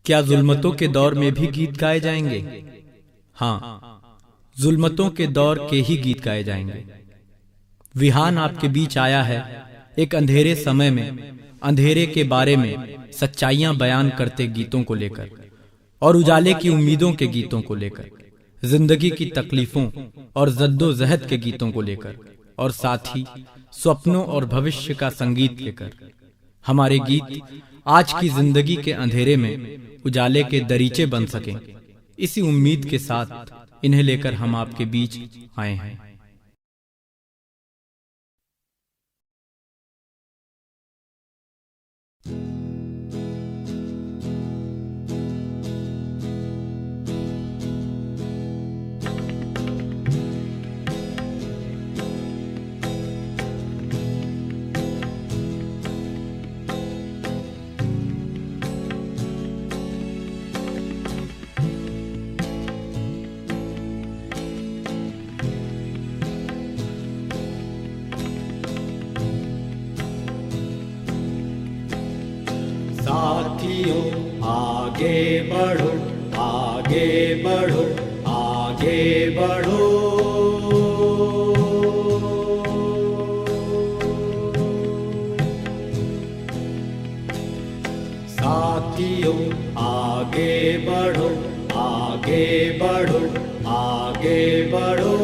क्या जुल्मतों के दौर में भी गीत गाए जाएंगे? हाँ, जुल्मतों के दौर के ही गीत गाए जाएंगे। विहान आपके बीच आया है एक अंधेरे समय में, अंधेरे के बारे में सच्चाइयां बयान करते गीतों को लेकर, और उजाले की उम्मीदों के गीतों को लेकर, जिंदगी की तकलीफों और जद्दोजहद के गीतों को लेकर, और साथ ही स्वप्नों और भविष्य का संगीत लेकर। हमारे गीत आज की जिंदगी के अंधेरे में उजाले के दरीचे बन सकें, इसी उम्मीद के साथ इन्हें लेकर हम आपके बीच आए हैं। साथियों आगे बढ़ो, आगे बढ़ो, आगे बढ़ो। साथियों आगे बढ़ो, आगे बढ़ो, आगे बढ़ो।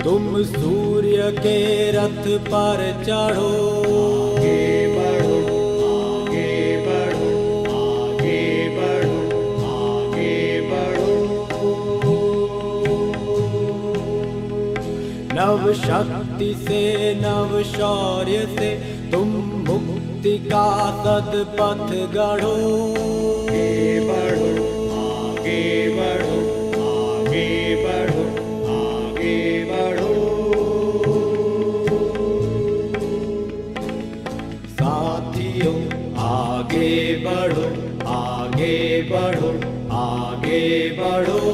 तुम सूर्य के रथ पर चढ़ो, आगे बढ़ो, आगे बढ़ो, आगे बढ़ो, आगे बढ़ो। नव शक्ति से, नव शौर्य से तुम मुक्ति का सदपथ गढ़ो। आगे बढ़ो, आगे बढ़ो, आगे बढ़ो, आगे बढ़ो। साथियों आगे बढ़ो, आगे बढ़ो, आगे बढ़ो।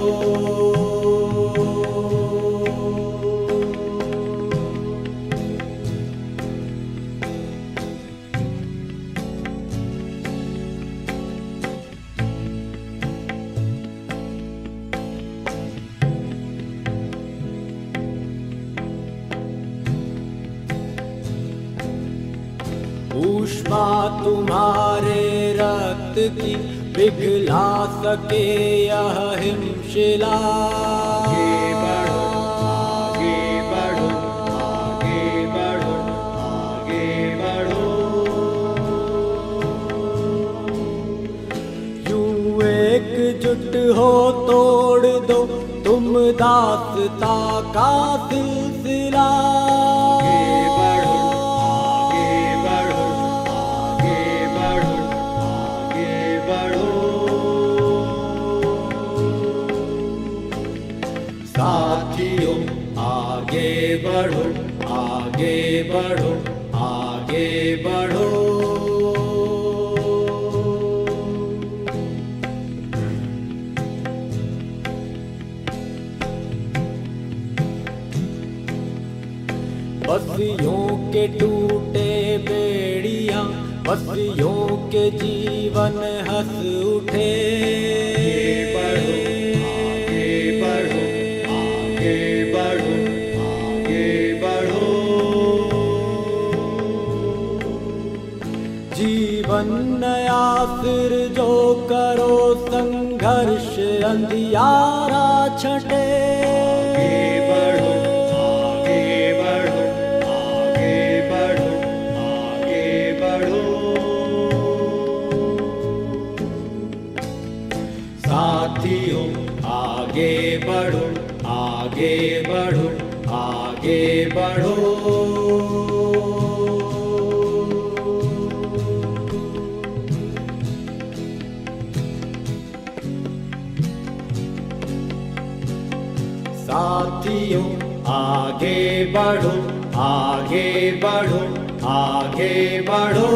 ऊष्मा तुम्हारे रक्त की पिघला सके यह हिमशिला। आगे बढ़ो, आगे बढ़ो, आगे बढ़ो, आगे बढ़ो। यूं एकजुट हो तोड़ दो तुम दास्ता का सिलसिला। साथियों आगे बढ़ो, आगे बढ़ो, आगे बढ़ो। बस्तियों के टूटे बेड़ियां, बस्तियों के जीवन हंस उठे। जीवन नया फिर जो करो संघर्ष अंधियारा छटे। आगे बढ़ो, आगे बढ़ो, आगे बढ़ो, आगे बढ़ो। साथियों आगे बढ़ो, आगे बढ़ो, आगे बढ़ो। साथियों आगे बढ़ो, आगे बढ़ो, आगे बढ़ो।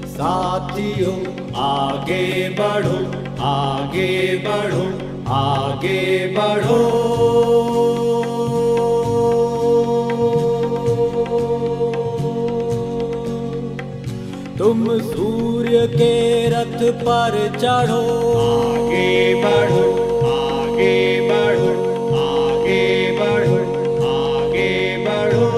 साथियों आगे बढ़ो, आगे आगे बढ़ो, आगे बढ़ो। तुम सूर्य के रथ पर चढ़ो, आगे बढ़ो, आगे बढ़ो, आगे बढ़ो, आगे बढ़ो।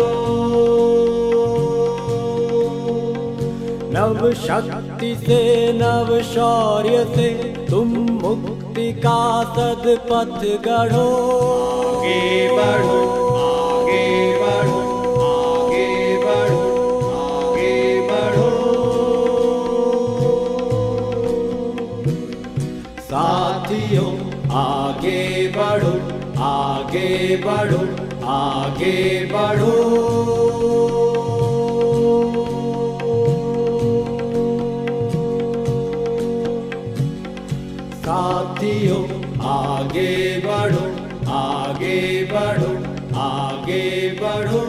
नव शक्ति से नव शौर्य से तुम मुक्ति का सदपथ गढ़ो। आगे बढ़ो, आगे बढ़ो, आगे बढ़ो, आगे बढ़ो। साथियों आगे बढ़ो, आगे बढ़ो, आगे बढ़ो। साथियों आगे बढ़ो, आगे बढ़ो, आगे बढ़ो।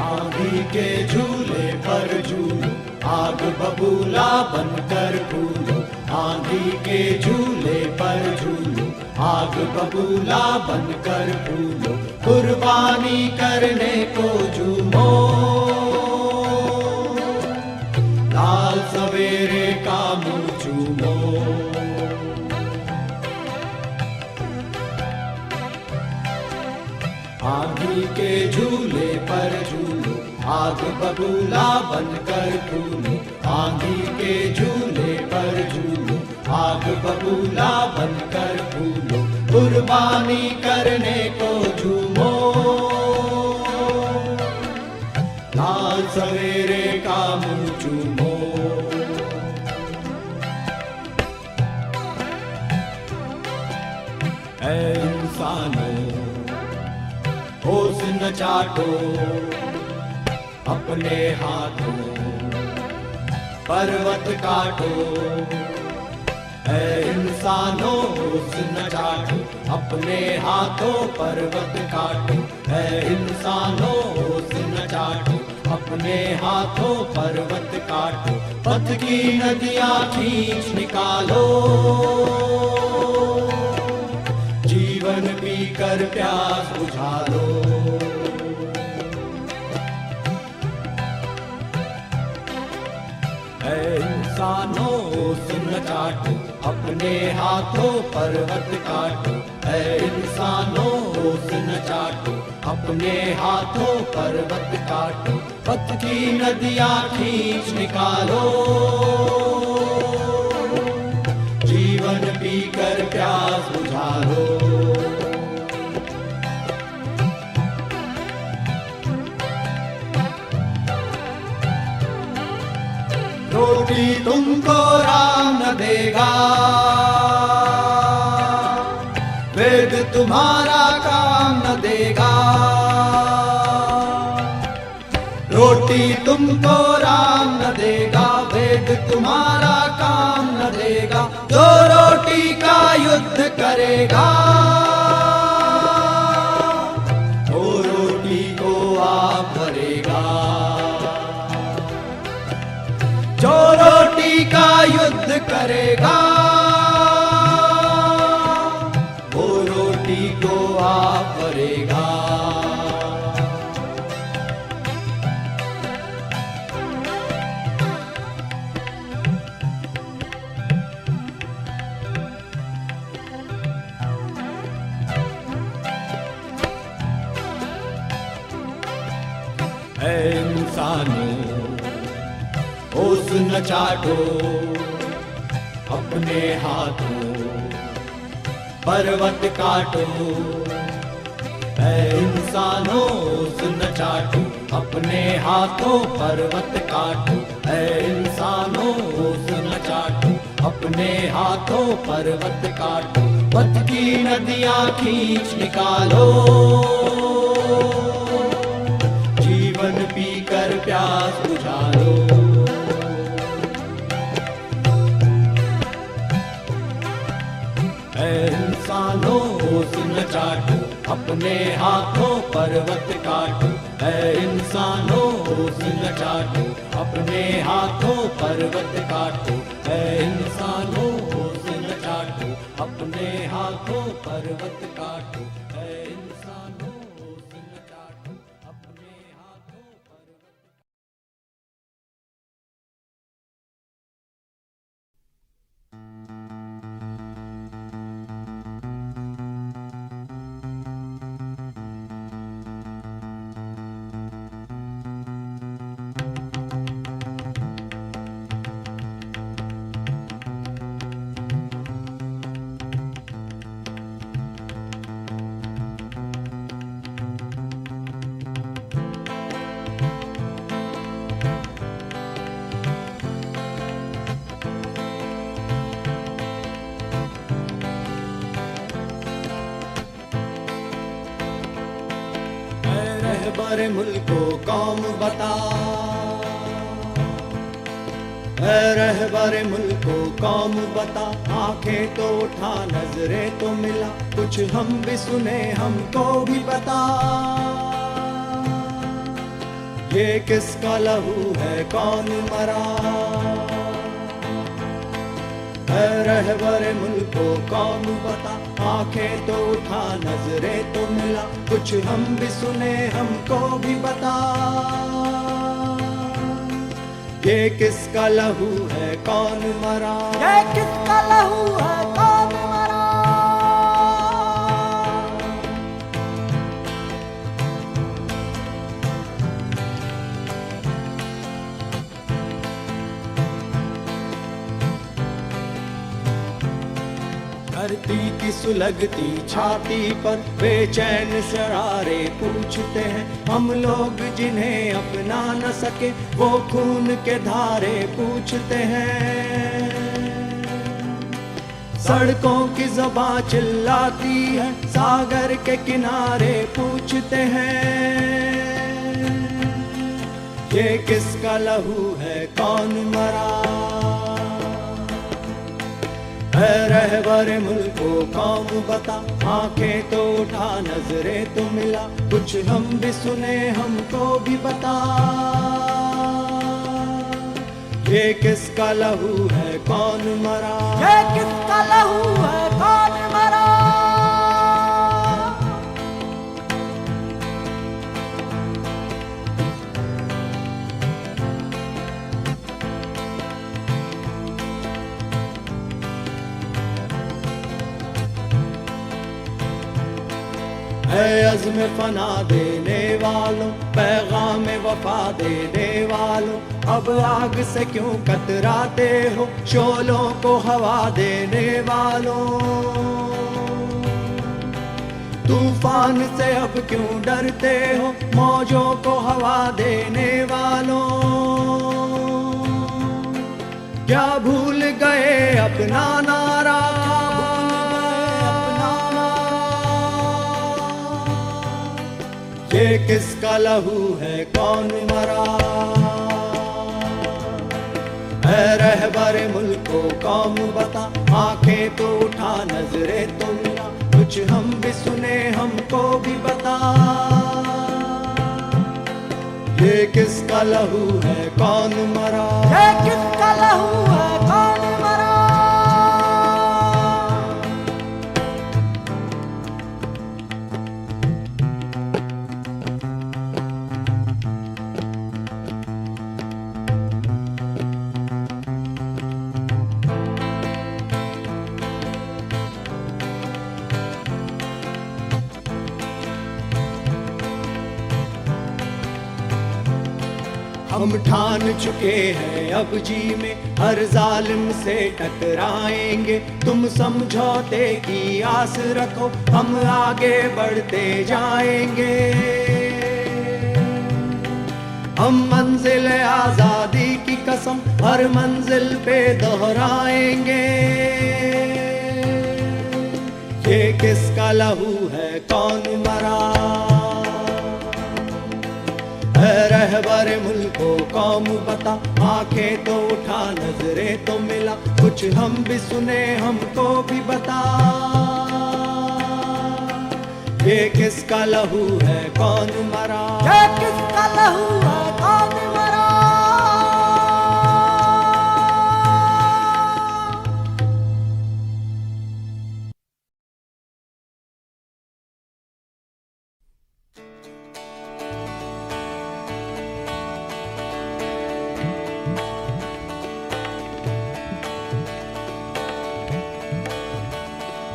आंधी के झूले पर झूलो, आग बबूला बनकर फूलो। आंधी के झूले पर झूलो, आग बबूला बनकर फूलो। कुर्बानी करने को झूमो, लाल सवेरे का मुँह चूमो। आंधी के झूले पर झूलो, आग बबूला बनकर फूलो। आंधी के झूले पर झूलो, आग बबूला बनकर फूलो। कुर्बानी करने को झूमो, लाल सवेरे का मुँह चूमो। ऐ इंसानों होश न चाटो, अपने हाथों पर्वत काटो। ऐ इंसानों होश न चाटो, अपने हाथों पर्वत काटो। ऐ इंसानों होश न चाटो, अपने हाथों पर्वत काटो। पथ की नदियाँ खींच निकालो, जीवन पी कर प्यास बुझा लो। ऐ इंसानों सुन चाटो, अपने हाथों पर्वत काटो। ऐ इंसानों सुन चाटो, अपने हाथों पर्वत काटो। पथ की नदियाँ खींच निकालो, जीवन पी कर प्यास बुझा लो। रोटी तुमको राम न देगा, वेद तुम्हारा काम न देगा। रोटी तुमको राम न देगा, वेद तुम्हारा काम न देगा। जो रोटी का युद्ध करेगा, वो रोटी को आप भरेगा। जो रोटी का युद्ध करेगा, वो रोटी को आप भरेगा। ऐ इंसानों होश न चाटो, अपने हाथों पर्वत काटो। ऐ इंसानों होश न चाटो, अपने हाथों पर्वत काटो, ऐ इंसानों होश न चाटो, अपने हाथों पर्वत काटो, पथ की नदियां खींच निकालो, जीवन पीकर प्यास बुझा लो। ऐ इंसानों होश न चाटो, अपने हाथों पर्वत काटो, ऐ इंसानों होश न चाटो, अपने हाथों पर्वत काटो, ऐ इंसानों होश न चाटो, अपने हाथों पर्वत काटो, ऐ इंसानों होश न चाटो, अपने हाथों पर्वत। रहबर मुल्को कौम बता, ऐ रहबर मुल्को कौम बता, आंखें तो उठा नजरें तो मिला, कुछ हम भी सुने हमको भी बता, ये किसका लहू है कौन मरा, ऐ रहबर मुल्को कौम बता, आंखें तो उठा नजरें तो मिला, कुछ हम भी सुने हमको भी बता, ये किसका लहू है कौन मरा, ये किसका लहू है कौन मरा। धरती की सुलगती छाती पर बेचैन शरारे पूछते हैं, हम लोग जिन्हें अपना न सके वो खून के धारे पूछते हैं, सड़कों की ज़बां चिल्लाती है, सागर के किनारे पूछते हैं, ये किसका लहू है कौन मरा, ऐ रहबर मुल्को कौम बता, आंखें तो उठा नजरें तो मिला, कुछ हम भी सुने हमको भी बता, ये किसका लहू है कौन मरा, ये किसका लहू है कौन मरा। है अज़्म फना देने वालों, पैगाम वफा देने वालों, अब आग से क्यों कतराते हो, शोलों को हवा देने वालों, तूफान से अब क्यों डरते हो, मौजों को हवा देने वालों, क्या भूल गए अपना नारा, ये किसका लहू है कौन मरा, ऐ रहबर मुल्को कौम बता, आंखें तो उठा नजरें तो मिला, कुछ हम भी सुने हमको भी बता, ये किसका लहू है कौन मरा, ये किसका लहू है कौन मरा। हम ठान चुके हैं अब जी में हर जालिम से टकराएंगे, तुम समझौते की आस रखो हम आगे बढ़ते जाएंगे। हम मंजिल आजादी की कसम हर मंजिल पे दोहराएंगे। ये किसका लहू है कौन मरा, है रहबर मुल्को कौम बता। आंखें तो उठा नजरें तो मिला, कुछ हम भी सुने हमको भी बता। ये किसका लहू है कौन मरा, ये किसका लहू है कौन मरा।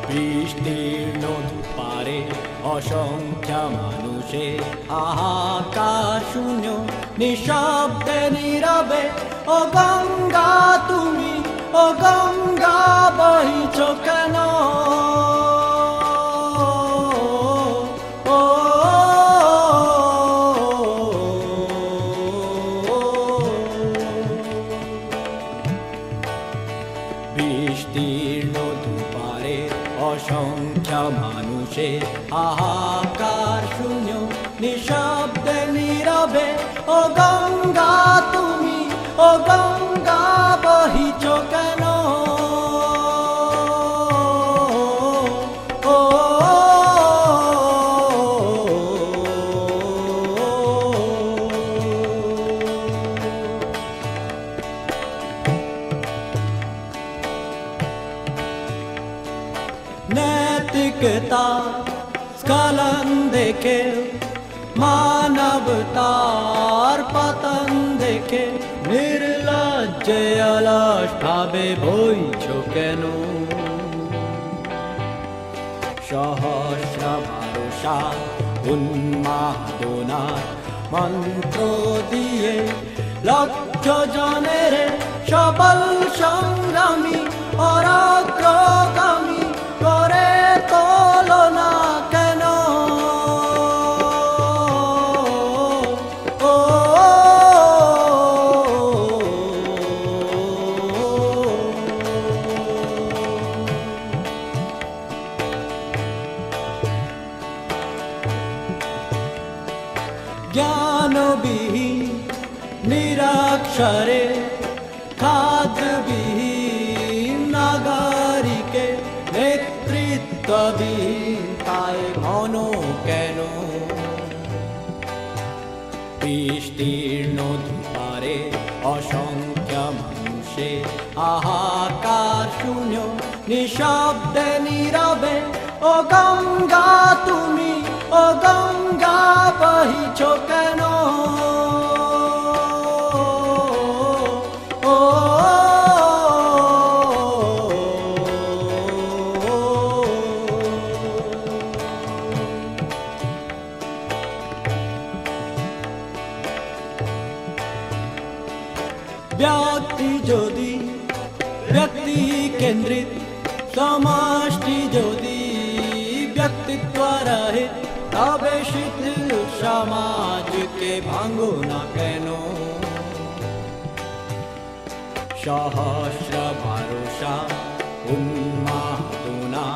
বৃষ্টির নদুপারে অসংখ্য মানুষে হাহাকার শূন্য নিঃশব্দে নীরবে। ও গঙ্গা তুমি, ও গঙ্গা বহিছ কেন, বিস্তীর্ণ দুপারে অসংখ্য মানুষে হাহাকার শূন্য নিঃশব্দে নীরবে। ও গঙ্গা তুমি, ও গঙ্গা বহিছ কেন, नैतिकता स्खलन देखे, मानवतार पतन देखे। निर्लज्जे अलस भावे বইছ কেন, সহস্র ভরসা উন্মাদনার মন্ত্র দিয়ে লক্ষ জনের সবল সংগ্রামী অগ্রগামী করে তোলো না কেন, ও জ্ঞানবিহীন নিরক্ষরে খাদ্যবিহীন নাগরিকে নেতৃত্ববিহীন তাই ঘন কেন। বিস্তীর্ণ দুপারে অসংখ্য মানুষে হাহাকার শূন্য নিঃশব্দে নীরবে। ও গঙ্গা তুমি, ও গঙ্গা বহিছ কেন, ব্যক্তি যদি ব্যক্তি কেন্দ্রিত, সমষ্টি যদি ব্যক্তিত্ব রহে, তবে শিথিল সমাজকে ভাঙো না কেন। সহস্র ভরসা উন্মাদনা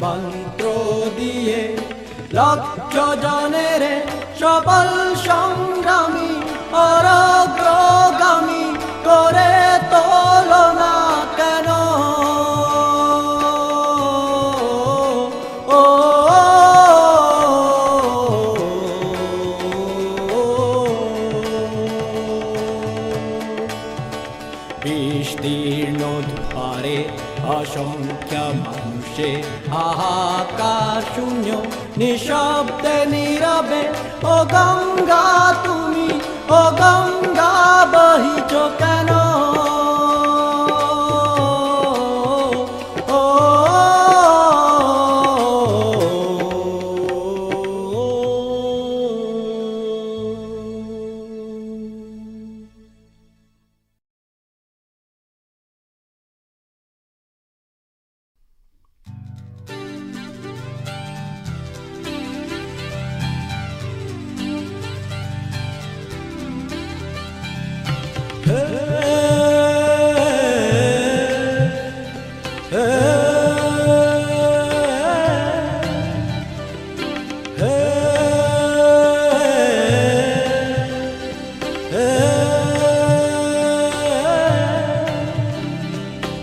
মন্ত্র দিয়ে লক্ষ জনের সবল সংগ্রামী অগ্রগামী করে তোলো না কেন, ও বিস্তীর্ণ দুপারে অসংখ্য মানুষে হাহাকার শূন্য নিঃশব্দে নীরবে। ও গঙ্গা তুমি, ও গঙ্গা বহিছ কেন,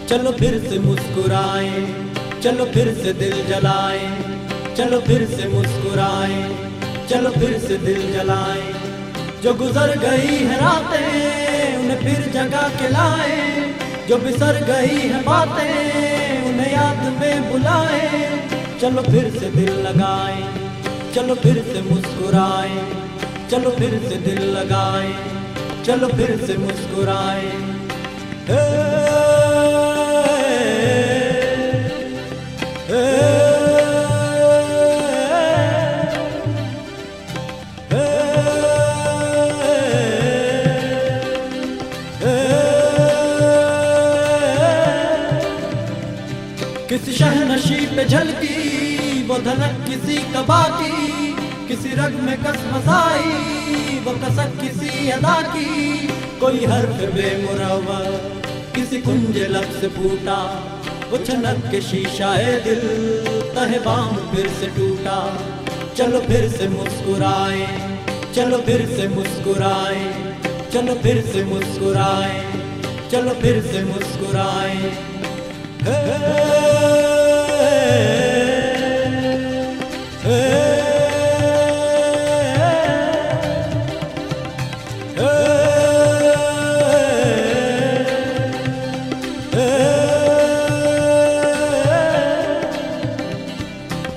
चलो फिर से मुस्कुराएं, चलो फिर से दिल जलाएं, चलो फिर से मुस्कुराएं, चलो फिर से दिल जलाएं। जो गुजर गई है रातें उन्हें फिर जगा के लाएं, जो बिसर गई है बातें उन्हें याद में बुलाएं। चलो फिर से दिल लगाएं, चलो फिर से मुस्कुराएं, चलो फिर से दिल लगाएं, चलो फिर से मुस्कुराएं। किसी शहनशी पे झलकी वो धनक किसी कबा की, किसी रग में कसमसाई वो कसक किसी अदा की। कोई हर्फ बेमुरवा किसी कुंजे लब से फूटा, वो छनक के शीशा है दिल तहे बाम फिर से टूटा। चलो फिर से मुस्कुराएं, चलो फिर से मुस्कुराएं, चलो फिर से मुस्कुराएं, चलो फिर से मुस्कुराएं।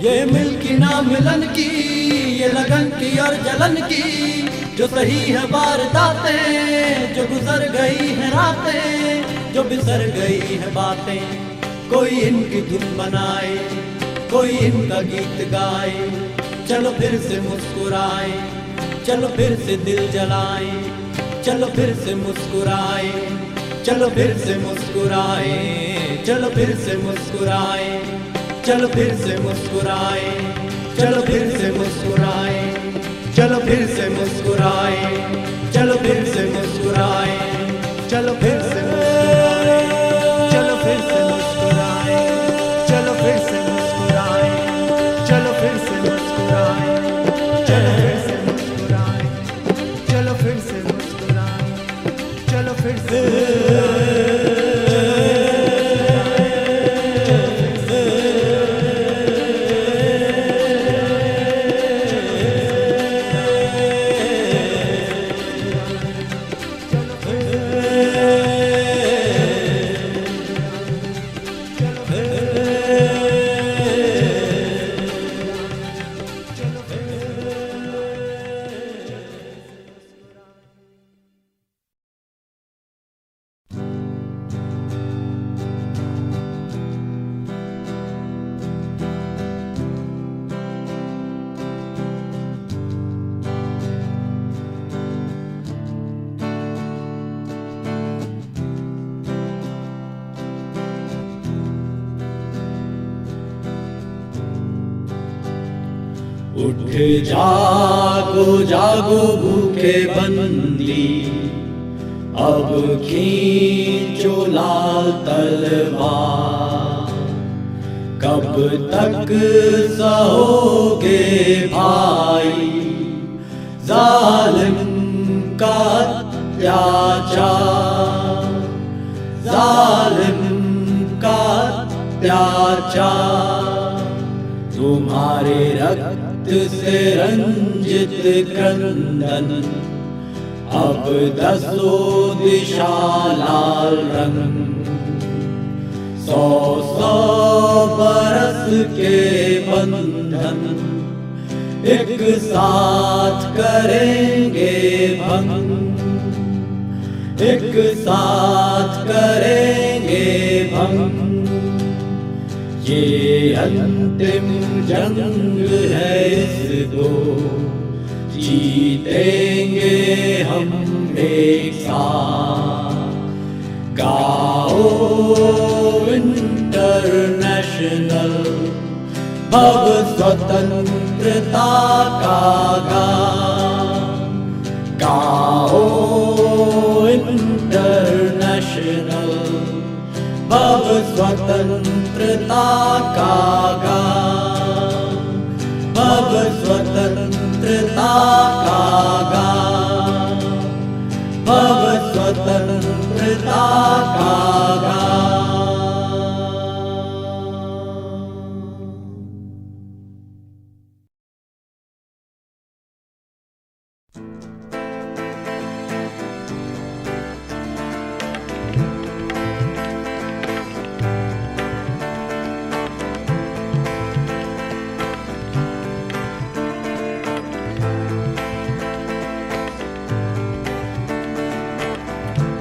ये मिल की ना मिलन की, ये लगन की और जलन की, जो सही है वारदातें, जो गुजर गई है रातें, जो बिसर गई है बातें। कोई इनकी धुन बनाए, कोई इनका गीत गाए। चलो फिर से मुस्कुराए, चलो फिर से दिल जलाए, चलो फिर से मुस्कुराए, चलो फिर से मुस्कुराए, चलो फिर से मुस्कुराए, चलो फिर से मुस्कुराए, चलो फिर से मुस्कुराए, चलो फिर से मुस्कुराए, चलो फिर से मुस्कुराए, चलो फिर से मुस्कुराए, चलो फिर से मुस्कुराए, चलो फिर से मुस्कुराए, चलो फिर से मुस्कुराए, चलो फिर से मुस्कुराए, चलो फिर से मुस्कुराए। उठ जागो जागो भूखे बंदी, अब खींचो लाल तलवार। कब तक सहोगे भाई जालिम का अत्याचार, जालिम का अत्याचार। तुम्हारे रक्त से रंजित क्रंदन, अब दसों दिशा लाल रंग। 100 बरस के बंधन एक साथ करेंगे भंग, एक साथ करेंगे भंग। ये अंतिम जंग है, इसको जीतेंगे हम एक साथ। गाओ इंटरनेशनल भव स्वतंत्रता का गान। गाओ इंटरनेशनल नेशनल, भव स्वतंत्रता का गान, भव स्वतंत्रता का गान, भव स्वतंत्रता का गान।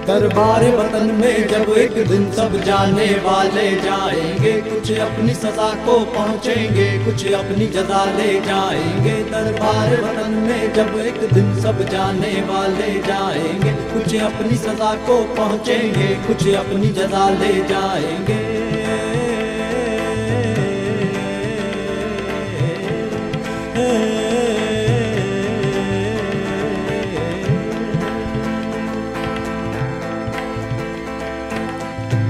दरबार वतन में जब एक दिन सब जाने वाले जाएंगे, कुछ अपनी सजा को पहुँचेंगे, कुछ अपनी जजा ले जाएंगे। दरबार वतन में जब एक दिन सब जाने वाले जाएंगे, कुछ अपनी सजा को पहुँचेंगे, कुछ अपनी जजा ले जाएंगे।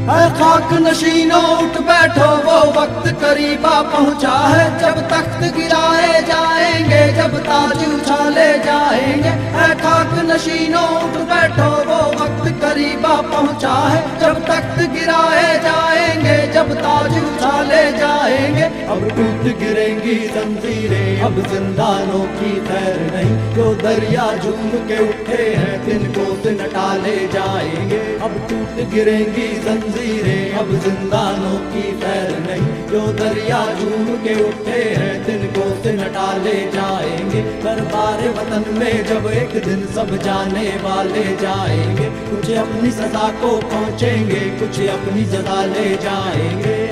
है खाक नशीनों उठ बैठो, वो वक्त करीबा पहुंचा है, जब तख्त गिराए जाएंगे, जब ताज उछाले जाएंगे। है खाक नशीनों उठ बैठो, वो वक्त करीबा पहुंचा है, जब तख्त गिराए जाएंगे, जब ताज उछाले जाएंगे। अब टूट गिरेंगी जंजीरें, अब जिंदानों की खैर नहीं, जो दरिया झूम के उठे हैं तिनको से न टाले जाएंगे। अब टूट गिरेंगी जंजीरें, अब जिंदानों की खैर नहीं, जो दरिया झूम के उठे हैं तिनको से न टाले जाएंगे। दरबार वतन में जब एक दिन सब जाने वाले जाएंगे, कुछ अपनी सजा को पहुँचेंगे, कुछ अपनी जजा ले जाएंगे।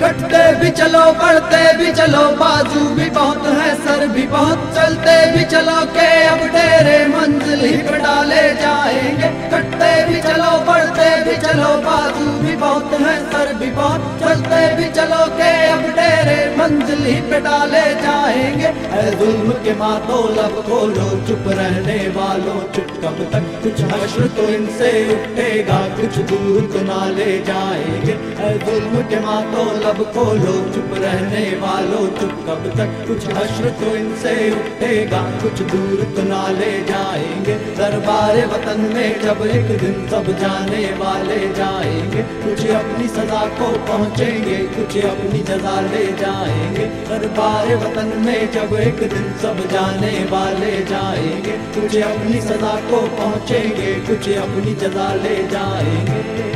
कटते भी चलो, बढ़ते भी चलो, बाजू भी बहुत है, सर भी बहुत, चलते भी चलो के अब डेरे मंजिल ही पे डाले जाएंगे। कटते भी चलो, बढ़ते भी चलो, बाजू भी बहुत है, सर भी बहुत, चलते भी चलो के अब डेरे मंजिल ही पे डाले जाएंगे। ऐ जुल्म के माथों लब खोलो, चुप रहने वालों चुप कब तक, कुछ हश्र तो इनसे उठेगा, कुछ दूर तो ना ले जाएंगे। ऐ जुल्म के माथों लब खोलो, चुप रहने वालों चुप कब तक, कुछ हश्र तो इनसे उठेगा, कुछ दूर तो ना ले जाएंगे। दरबार वतन में जब एक दिन सब जाने वाले जाएंगे, कुछ अपनी सजा को पहुँचेंगे, कुछ अपनी जजा ले जाएंगे। दरबार वतन में जब एक दिन सब जाने वाले जाएंगे, कुछ अपनी सजा को पहुँचेंगे, कुछ अपनी जजा ले जाएंगे।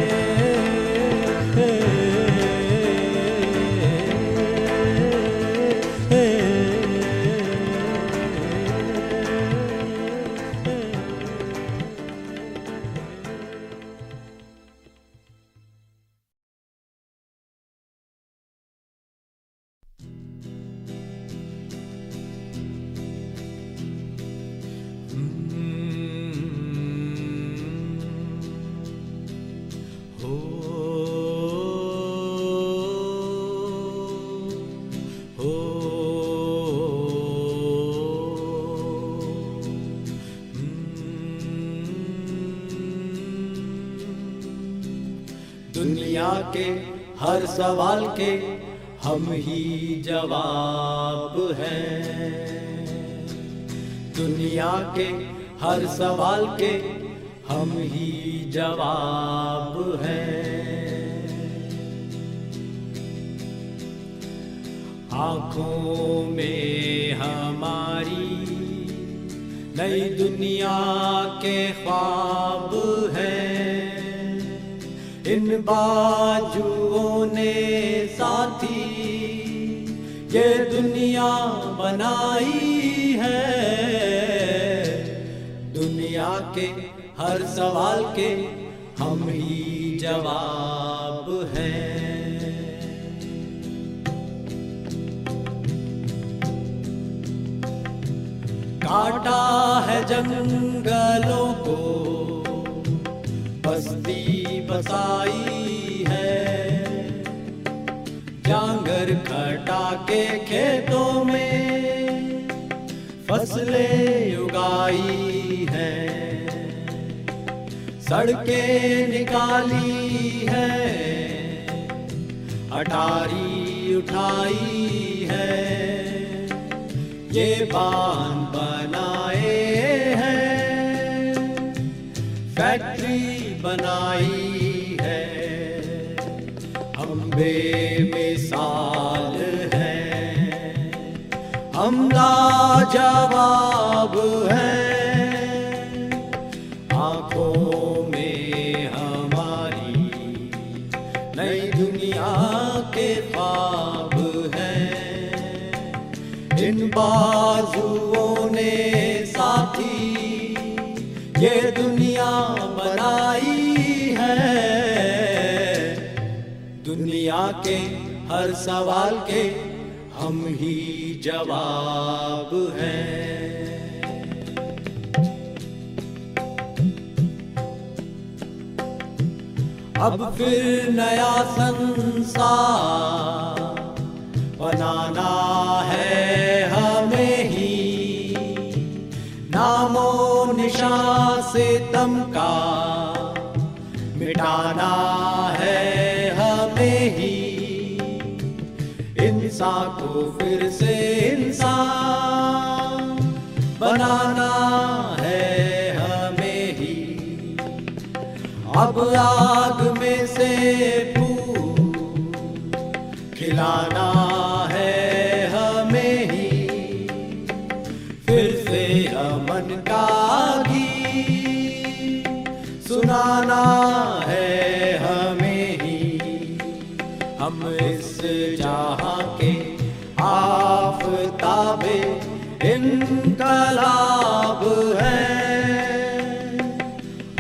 दुनिया के हर सवाल के हम ही जवाब हैं, दुनिया के हर सवाल के हम ही जवाब हैं। आँखों में हमारी नई दुनिया के ख्वाब हैं, इन बाजुओं ने साथी ये दुनिया बनाई है। दुनिया के हर सवाल के हम ही जवाब हैं। काटा है जंगलों को, बस्ती बसाई है, खटा के खेतों में फसलें उगाई हैं, सड़कें निकाली हैं, अटारी उठाई है, ये बांध बनाए हैं, फैक्ट्री बनाई है, हम बेमिसाल हैं, हम लाजवाब हैं, आँखों में हमारी नई दुनिया के ख्वाब हैं, इन बाजुओं ने साथी ये दुनिया बनाई है, दुनिया के हर सवाल के हम ही जवाब हैं। अब फिर नया संसार बनाना है हमें ही, नामो निशान से तमका मिटाना है हमें ही, इंसान को फिर से इंसान बनाना है हमें ही, अब आग में से फूल खिलाना है हमें ही, फिर से अमन का गीत सुनाना है हमें ही, हम इस जहां के आफताबे इनकलाब हैं,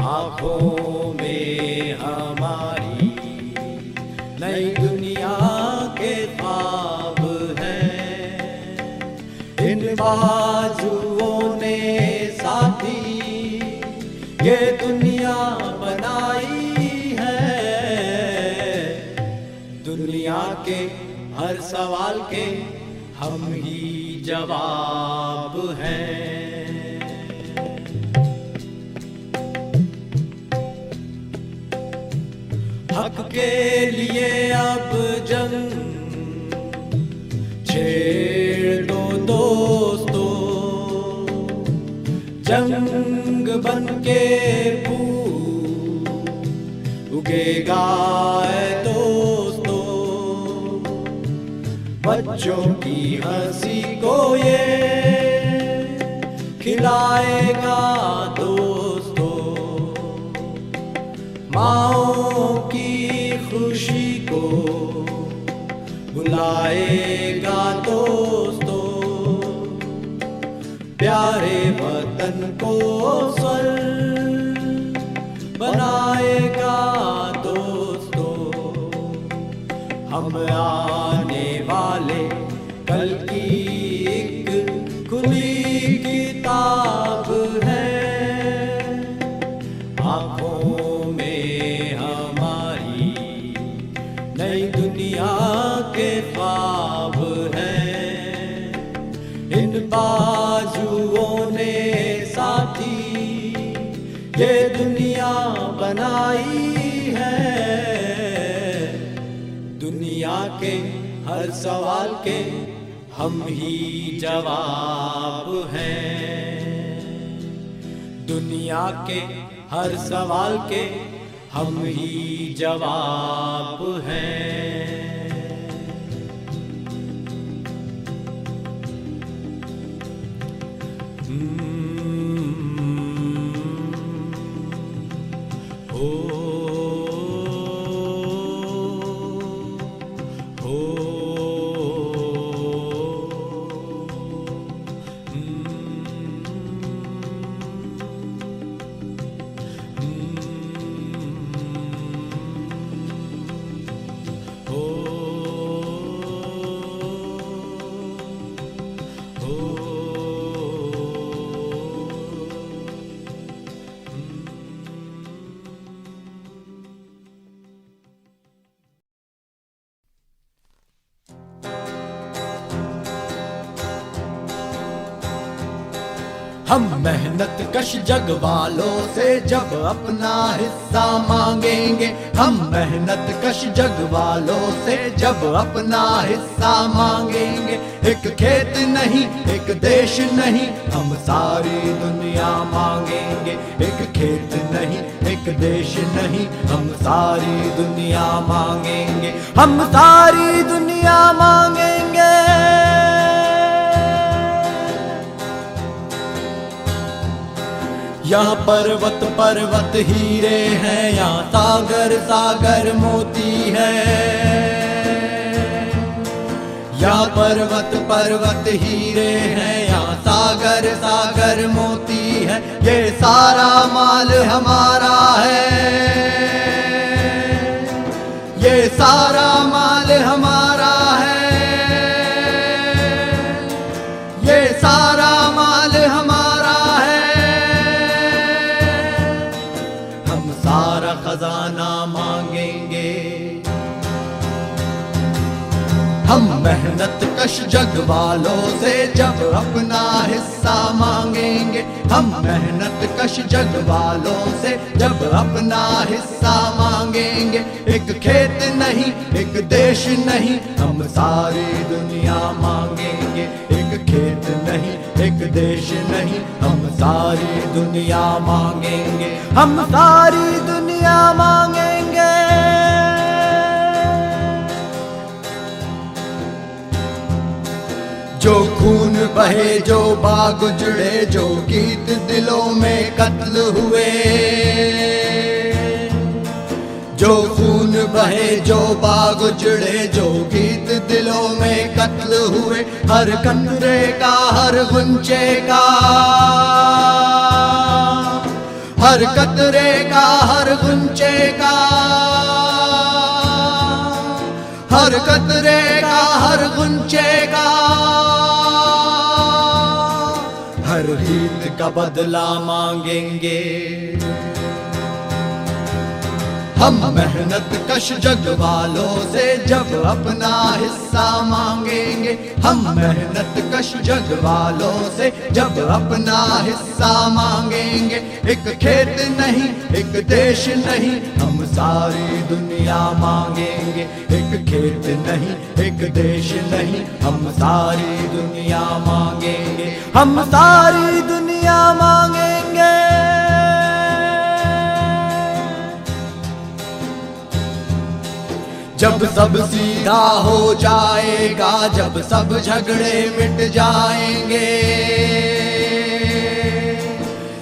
आँखों में हमारी नई दुनिया के ख्वाब हैं, इन बाजुओं ने साथी ये दुनिया बनाई है, दुनिया के हर सवाल के हम ही जवाब हैं। हक के लिए अब जंग छेड़ दो दोस्तों, जंग बन के फूल उगेगा है दोस्तों, बच्चों की हंसी को ये खिलाएगा दोस्तों, माँओं की खुशी को बुलाएगा दोस्तों, प्यारे वतन को स्वर्ग बनाएगा दोस्तों, हम आने वाले कल की एक खुली किताब है, आँखों में हमारी नई दुनिया के ख्वाब हैं, इन बाजुओं ने साथी ये दुनिया बनाई है, दुनिया के हर सवाल के हम ही जवाब हैं, दुनिया के हर सवाल के हम ही जवाब हैं। हम मेहनत कश जग वालों से जब अपना हिस्सा मांगेंगे, हम मेहनत कश जग वालों से जब अपना हिस्सा मांगेंगे। एक खेत नहीं, एक देश नहीं, हम सारी दुनिया मांगेंगे। एक खेत नहीं, एक देश नहीं, हम सारी दुनिया मांगेंगे। हम सारी दुनिया मांगेंगे। यहाँ पर्वत पर्वत हीरे हैं, यहाँ सागर सागर मोती है। यहाँ पर्वत पर्वत हीरे हैं, यहाँ सागर सागर मोती है। ये सारा माल हमारा है, ये सारा माल हमारा है, ये सारा माल हमारा है। हम सारा खजाना मांगेंगे। हम मेहनत कश जग वालों से जब अपना हिस्सा मांगेंगे। हम मेहनत कश जग वालों से जब अपना हिस्सा मांगेंगे। एक खेत नहीं, एक देश नहीं, हम सारी दुनिया मांगेंगे। एक खेत नहीं, एक देश नहीं, हम सारी दुनिया मांगेंगे। हम सारी दुनिया मांगेंगे। जो खून बहे, जो बाग उजड़े, जो गीत दिलों में कत्ल हुए। जो खून बहे, जो बाग उजड़े, जो गीत दिलों में कत्ल हुए। हर कतरे का, हर गुंचे का, हर कतरे का, हर गुंचे का, हर कतरे का, हर गुंचे का, हर हीत का बदला मांगेंगे। हम मेहनत कश जग वालों से जब अपना हिस्सा मांगेंगे। हम मेहनत कश जग वालों से जब अपना हिस्सा मांगेंगे। एक खेत नहीं, एक देश नहीं, हम सारी दुनिया मांगेंगे। एक खेत नहीं, एक देश नहीं, हम सारी दुनिया मांगेंगे। हम सारी दुनिया मांगेंगे। जब सब सीधा हो जाएगा, जब सब झगड़े मिट जाएंगे।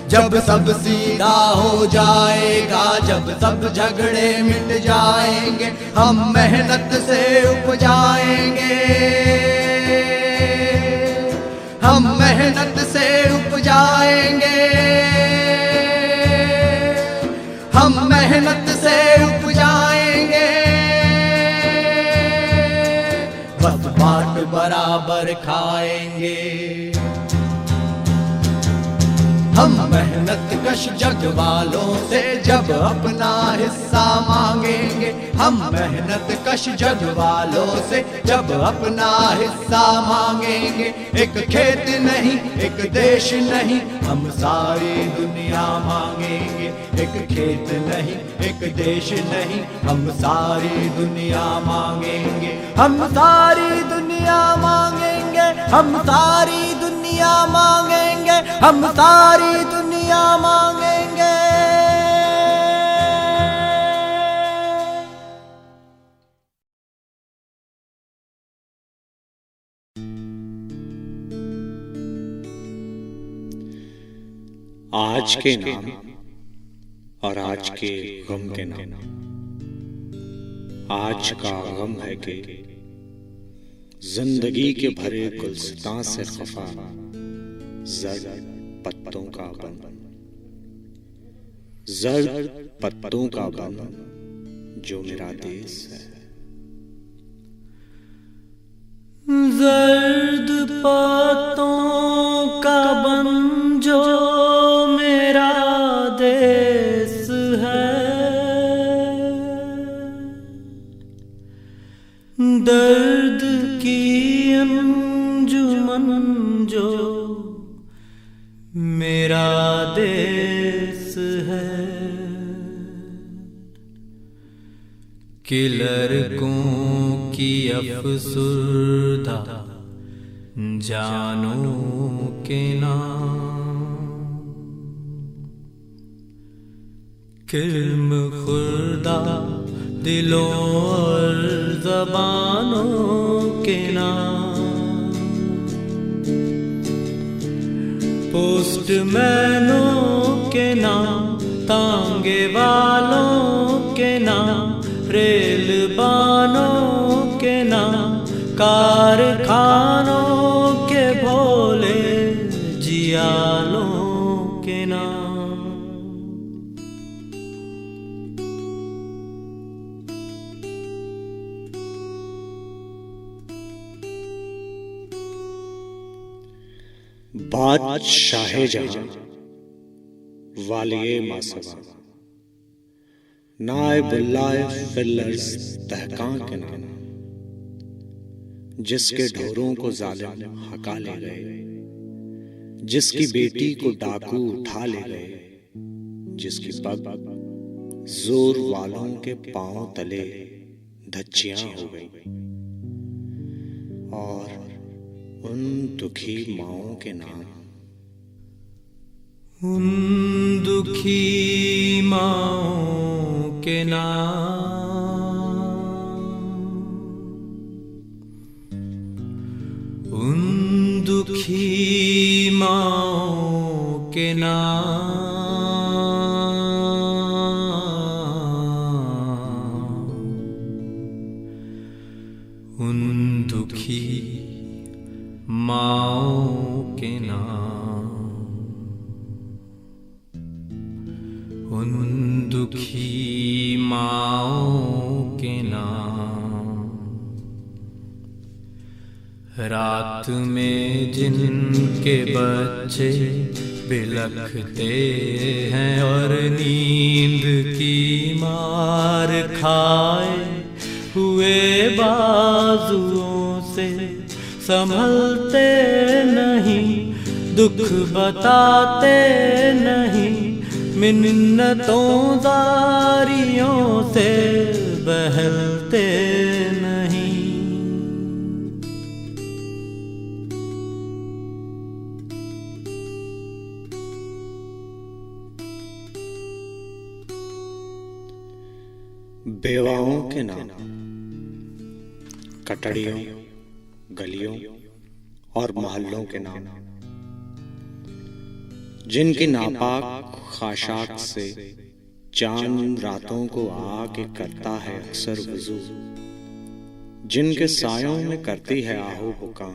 जब सब सीधा हो जाएगा, जब सब झगड़े मिट जाएंगे। हम मेहनत से उपजाएंगे। हम मेहनत से उपजाएंगे। हम मेहनत से उपजाएंगे। बस बाट बराबर खाएंगे। हम मेहनत कश जग वालों से जब अपना हिस्सा मांगेंगे। हम मेहनत कश जग वालों से जब अपना हिस्सा मांगेंगे। एक खेत नहीं, एक देश नहीं, हम सारी दुनिया मांगेंगे। एक खेत नहीं, एक देश नहीं, हम सारी दुनिया मांगेंगे। हम सारी दुनिया मांगेंगे। हम सारी दुनिया मांगेंगे। हम सारी दुनिया मांगेंगे। आज के नाम और आज के गम के नाम। आज का गम है कि जिंदगी के भरे गुलस्तां से खफा जर्द पत्तों का बन, जर्द पत्तों का बन जो मेरा देश है। जर्द पत्तों का बन जो मेरा देश है। दर्द की अंजुमन जो कि लड़कों की अफसुर्दा जानो के नाम, किल्म खुर्दा दिलों और ज़बानों के नाम, पोस्टमैनों के नाम, तांगे वालों के नाम, रेल बानों के नाम, कारखानों के भोले जियालों के नाम। बादशाहे जहां वालिये मासवा, नाइबुल्लाह फिल्लर्स तहकां के नाम, जिसके ढोरों को जालिम हका ले गए, जिसकी बेटी को डाकू उठा ले गए, जिसकी पग जोर वालों के पांव तले धज्जियां हो गई, और उन दुखी माओं के नाम, उन दुखी माओं के नाम, उन दुखी माओं के नाम, उन दुखी माओं के नाम, उन दुखी माओं के नाम। रात में जिनके बच्चे बिलखते हैं और नींद की मार खाए हुए बाजुओं से संभलते नहीं, दुख बताते नहीं, मिन्नतों जारियों से बहलते नहीं। बेवाओं के नाम, कटड़ियों, गलियों और मोहल्लों के नाम, जिनकी नापाक खाशाक से चांद रातों को आके करता है अक्सर वुजू, जिनके सायों में करती है आहो बुका,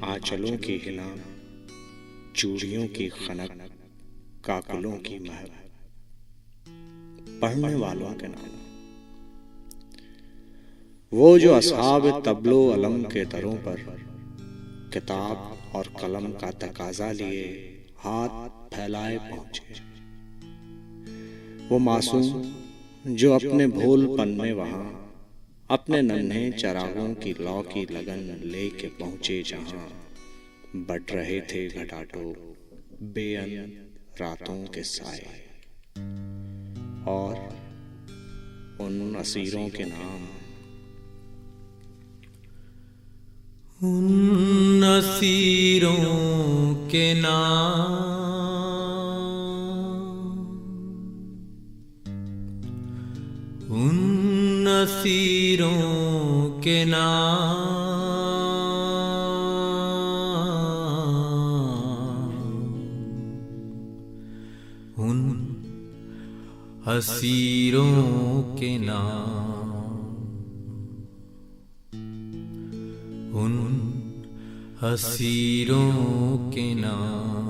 आंचलों की हिलान, चूड़ियों की खनक, काकलों की महक। पढ़ने वालों के नाम, वो जो असहाब तबलो अलम के दरों पर किताब और कलम का तकाजा लिए हाथ फैलाए पहुंचे, वो मासूम जो अपने भोलपन में वहां अपने नन्हे चरागों की लौ की लगन लेके पहुंचे, जहां बट रहे थे घटाटो बेअन रातों के साए, और उन असीरों के नाम, उन असीरों के नाम, उन असीरों के नाम, उन असीरों के नाम, उन असीरों के नाम,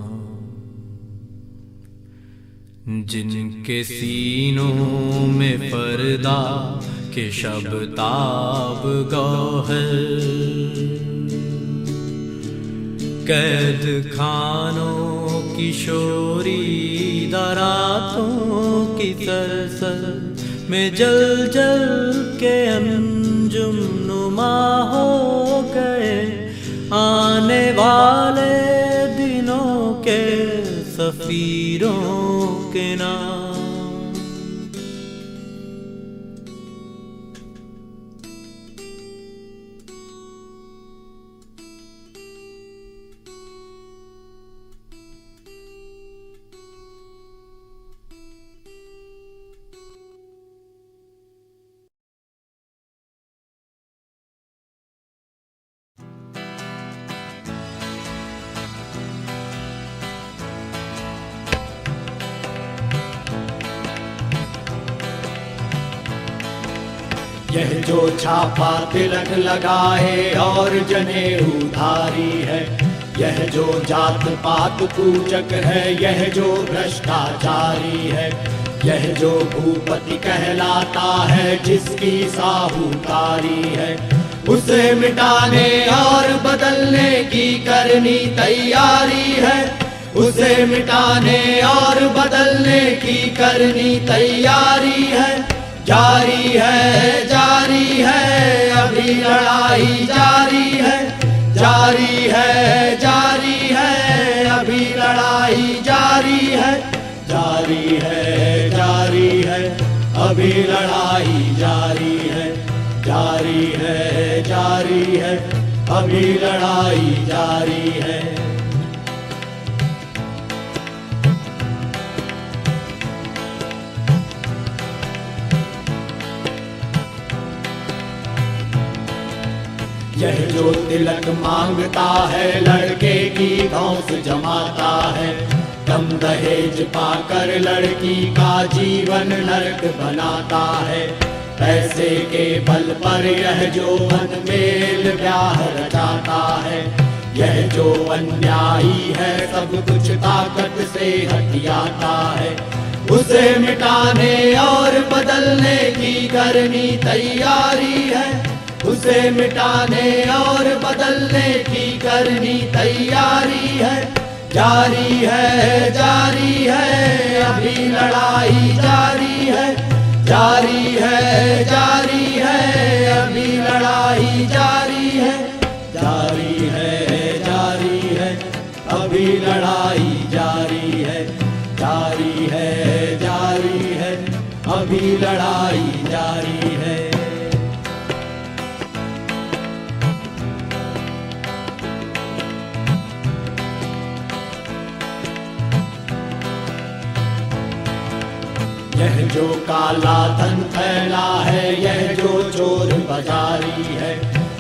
जिनके सीनों में पर्दा के शब्ताब गौहर, कैद खानों की शोरी दरातों की सरसर में जल जल के अंजुम नुमा हो गए, आने वाले दिनों के सफीरों के नाम। यह जो छापा तिलक लगाए और जनेऊधारी है, यह जो जात पात पूजक है, यह जो भ्रष्टाचारी है, यह जो भूपति कहलाता है जिसकी साहूकारी है, उसे मिटाने और बदलने की करनी तैयारी है, उसे मिटाने और बदलने की करनी तैयारी है। जारी है, जारी है, अभी लड़ाई जारी है, जारी है, जारी है, अभी लड़ाई जारी है, जारी है, जारी है, अभी लड़ाई जारी है, जारी है, जारी है, अभी लड़ाई जारी है। यह जो तिलक मांगता है, लड़के की धौंस जमाता है, कम दहेज पाकर लड़की का जीवन नरक बनाता है। पैसे के बल पर यह जो अनमेल ब्याह रचाता है, यह जो अन्यायी है सब कुछ ताकत से हथियाता है, उसे मिटाने और बदलने की करनी तैयारी है, उसे मिटाने और बदलने की करनी तैयारी है। जारी है, जारी है, अभी लड़ाई जारी है, जारी है, जारी है, अभी लड़ाई जारी है, जारी है, जारी है, अभी लड़ाई जारी है, जारी है, जारी है, अभी लड़ाई जारी है। यह जो काला धन फैला है, यह जो चोर बाजारी है,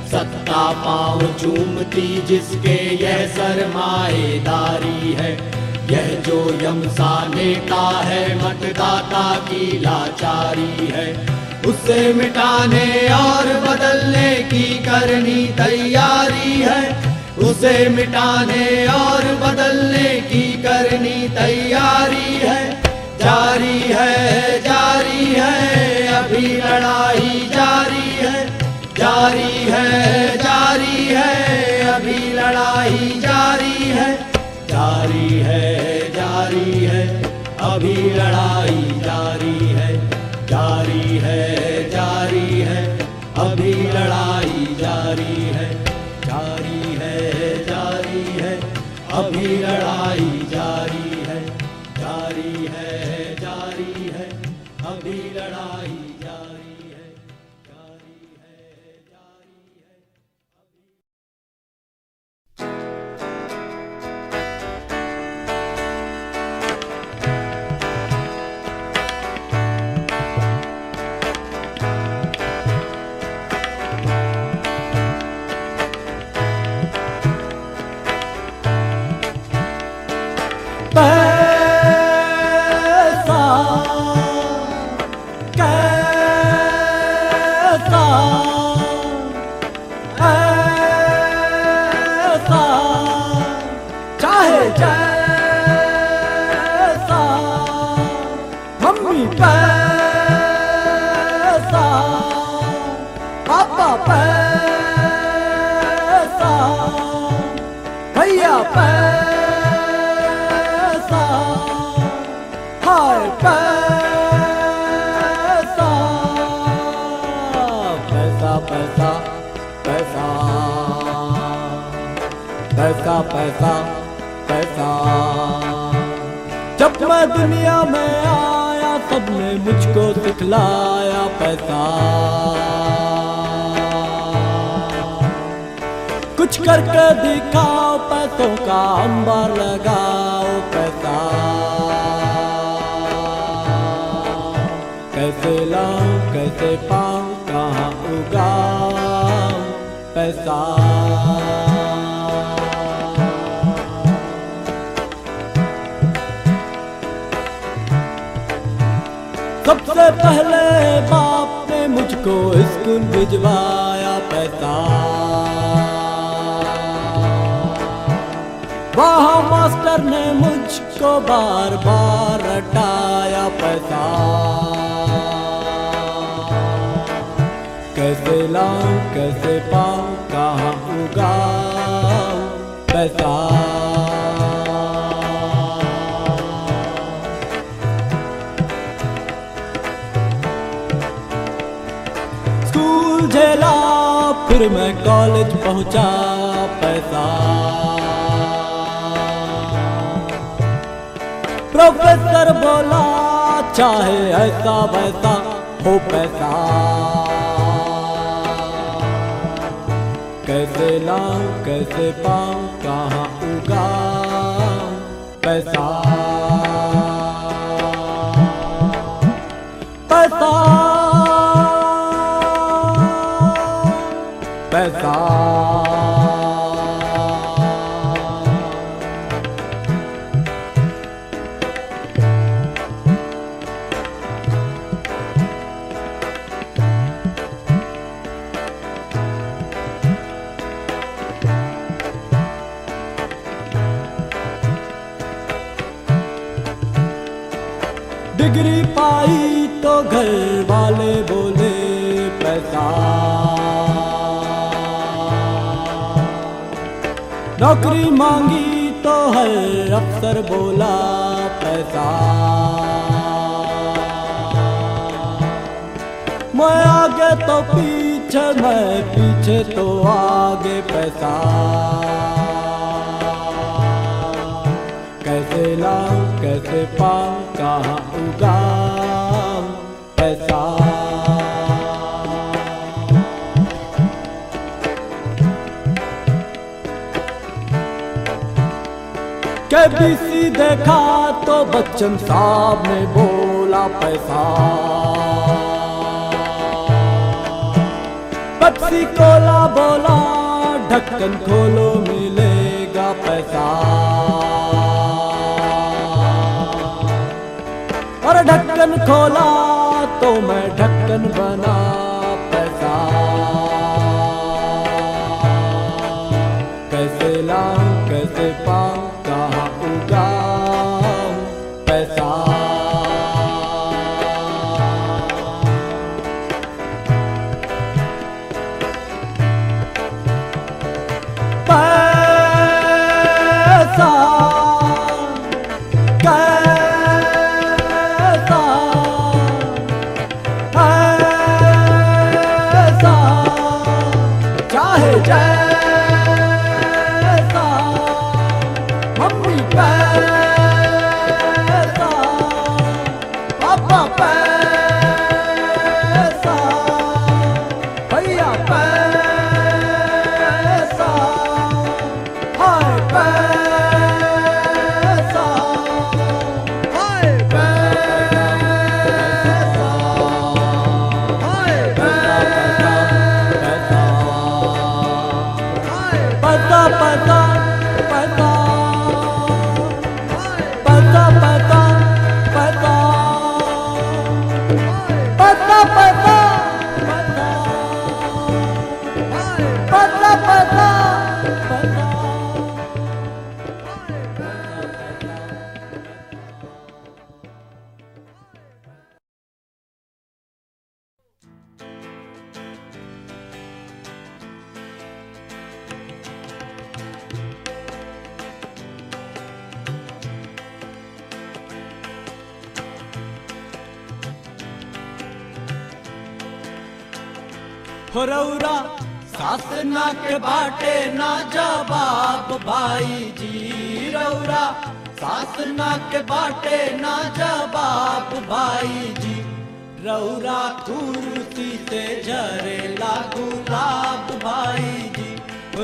सत्ता पांव चूमती जिसके यह सरमाएदारी है, यह जो यमसा नेता है मतदाता की लाचारी है, उसे मिटाने और बदलने की करनी तैयारी है, उसे मिटाने और बदलने की करनी तैयारी है। जारी है, जारी है, अभी लड़ाई जारी है, जारी है, जारी है, अभी लड़ाई जारी है, जारी है, जारी है, अभी लड़ाई जारी है, जारी है, जारी है, अभी लड़ाई जारी है, जारी है, जारी है, अभी लड़ाई जारी है, जारी है, जारी है, अभी लड़ाई जारी है, जारी है, जारी है। पैसा पैसा पैसा, जब मैं दुनिया में आया सबने मुझको सिखलाया पैसा, कुछ करके दिखाओ पैसों का अंबार लगाओ पैसा, कैसे लाऊं कैसे पाऊं कहाँ उगाऊं पैसा। सब सबसे पहले बाप ने मुझको स्कूल भिजवाया पैसा, वहाँ मास्टर ने मुझको बार बार रटाया पैसा। कैसे लाऊं कैसे पाऊं कहाँ उगाऊं पैसा। स्कूल झेला फिर मैं कॉलेज पहुंचा पैसा। प्रोफेसर बोला चाहे ऐसा वैसा हो पैसा। कैसे लाऊं कैसे पाऊं कहाँ उगाऊं पैसा। पैसा पैसा डिग्री पाई तो घर वाले बोले पैसा। नौकरी मांगी तो हर अफसर बोला पैसा। मैं आगे तो पीछे मैं पीछे तो आगे पैसा। कैसे लाऊं कैसे पाऊं कहाँ उगाऊं पैसा। केबीसी देखा तो बच्चन साहब ने बोला पैसा। पेप्सी कोला बोला ढक्कन खोलो मिलेगा पैसा। और ढक्कन खोला तो मैं ढक्कन बना पैसा। कैसे लाऊं कैसे पाऊं कहाँ उगाऊं पैसा। रौरा सासना के बाटे ना जवाब भाई जी। रौरा सासना के बाटे ना जवाब भाई जी। रौरा कुर्सी से झरेला गुलाब भाई जी।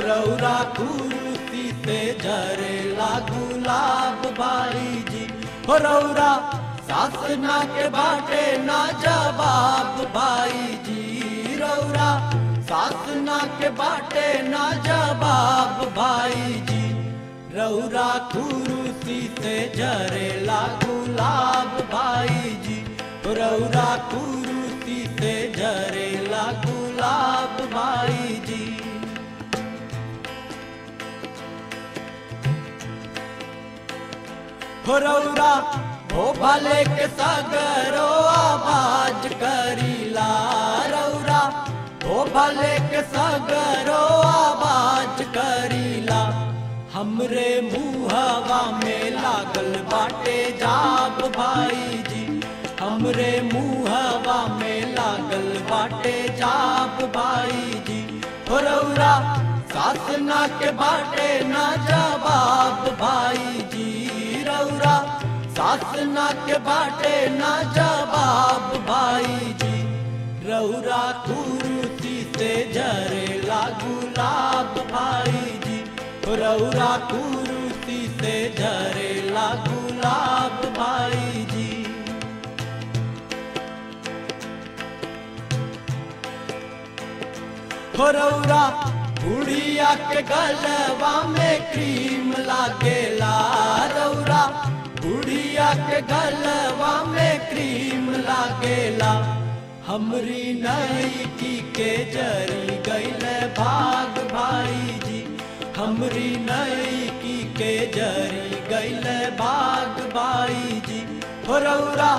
रौरा कुर्सी से झरेला गुलाब भाई जी। रौरा सासना के बाटे ना जवाब भाई जी। रौरा सासना के बाटे ना जवाब भाई जी। रौरा कुर्सी से झरेला गुलाब भाई जी। रौरा कुरुती से झरेला गुलाब भाई जी। रौरा हो भले के सगरो आवाज करीला, रौरा हो भले के सगरो आवाज करीला। हमरे मुहवा में लागल बाटे जाग भाई जी, हमरे मुहवा में लागल बाटे जाग भाई जी। रौरा सासना के बाटे ना जवाब भाई जी, रौरा सासना के बाटे ना जवाब भाई जी। रौरा कुरुती से झरेला गुलाब भाई जी, रौरा कुरुती से झरेला गुलाब भाई जी। रौरा बुढ़िया के गलवा में क्रीम लागेला, रौरा बुढ़िया के गलवा में क्रीम लागेला। हमरी नईकी के जरी गईल भाग भाई जी, हमरी नईकी के जरी गईल भाग भाई जी। रौरा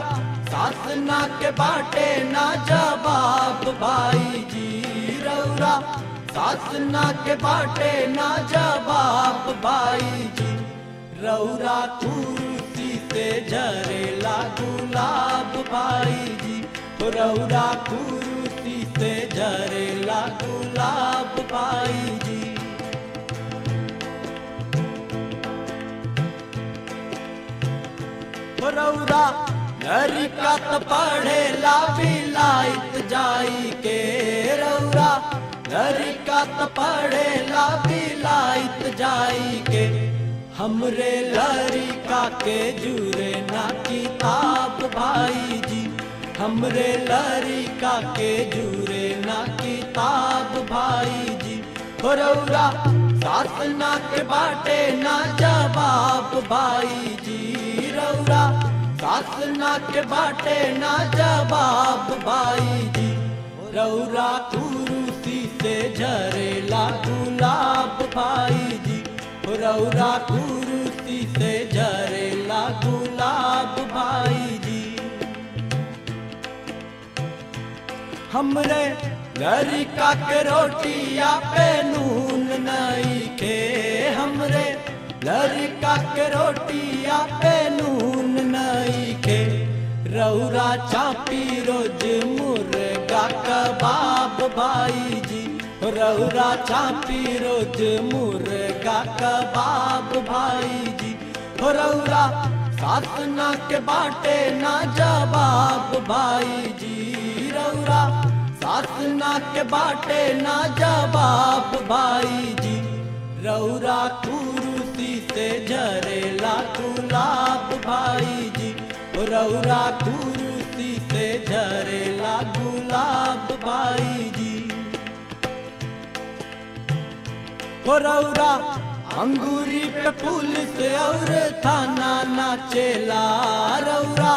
सासना के बाटे ना जवाब भाई जी, रौरा सासना के बाटे ना जवाब भाई जी। रौरा कुरुती से झरेला गुलाब भाई जी, रौरा कुरुती से झरेला गुलाब भाई जी। रौरा लड़का तो पढ़ेला विलायत जाई के, रौरा लड़का तो पढ़ेला विलायत जाई के। हमरे लड़का के जुरे ना किताब भाई जी, हमरे लड़का के जुरे ना किताब भाई जी। रौरा सासना के बाटे ना जवाब भाई जी, रौरा सासना के बाटे ना जवाब भाई जी। रौरा कुरुती से झरेला गुलाब भाई जी, रौरा कुरुती से झरेला गुलाब भाई जी। हमरे लड़का के रोटिया पे नून नहीं खे, हमरे लड़का के रोटिया पे नून नहीं खे। रौरा चापी रोज मुर्गा कबाब भाई जी, रौरा चापी रोज मुर्गा कबाब भाई जी। रौरा सासना के बाटे ना जवाब भाई जी, रौरा सासना के बाटे ना जवाब भाई जी। रौरा कुरुती से झरेला गुलाब भाई जी, रौरा कुरुती से झरेला गुलाब भाई जी। रौरा अंगूरी पे पुलिस और थाना नाचेला, रौरा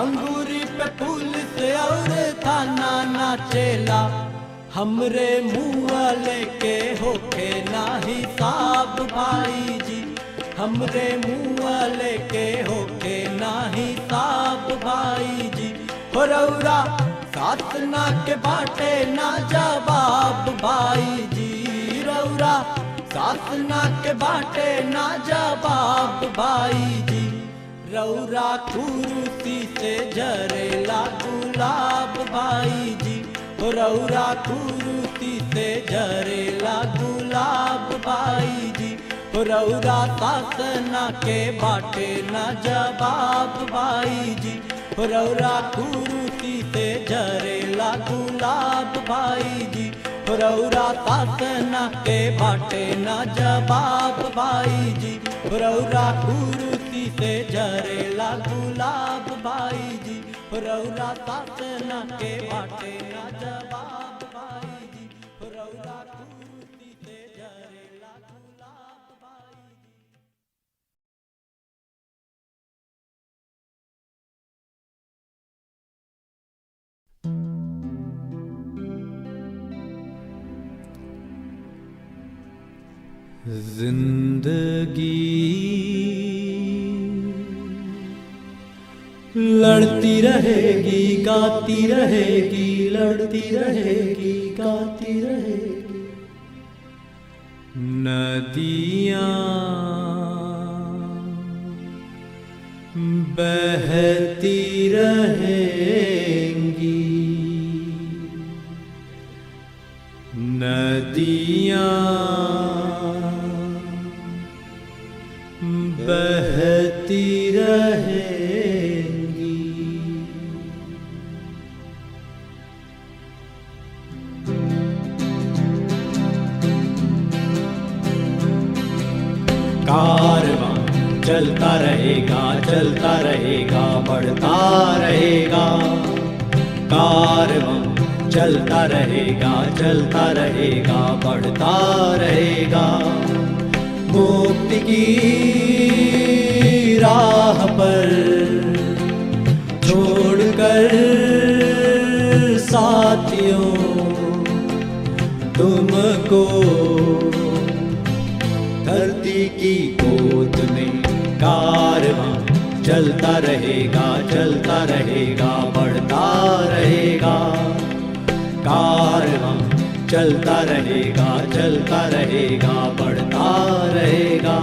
अंगूरी पे पुलिस और थाना नाचेला। हमरे मुँह लेके होके ना हिसाब भाई जी, हमरे मुँह लेके होके ना हिसाब भाई जी। रौरा सासना के बाटे ना जवाब भाई जी, रौरा सासना के बाटे ना जवाब भाई जी। रौरा कुरुती से झरेला गुलाब भाई जी, रौरा कुरुती से झरेला गुलाब भाई जी। रौरा सासना के बाटे ना जवाब भाई जी, रौरा कुरुती से झरेला गुलाब भाई जी। रौरा सासना के बाटे ना जवाब भाई जी, रौरा कुरुती से झरेला गुलाब भाई जी। रौरा सासना के बाटे ना जवाब भाई जी, रौरा कुरुती से झरेला गुलाब भाई जी। जिंदगी लड़ती रहेगी, गाती रहेगी, लड़ती रहेगी, गाती रहेगी। नदियाँ बहती रहेंगी, नदियाँ बहती रहेंगी। कारवां चलता रहेगा, चलता रहेगा, बढ़ता रहेगा। कारवां चलता रहेगा, चलता रहेगा, बढ़ता रहेगा। मुक्ति की राह पर छोड़कर साथियों तुमको धरती की गोद में। कारवां चलता रहेगा, चलता रहेगा, बढ़ता रहेगा। कारवां चलता रहेगा, चलता रहेगा, बढ़ता रहेगा।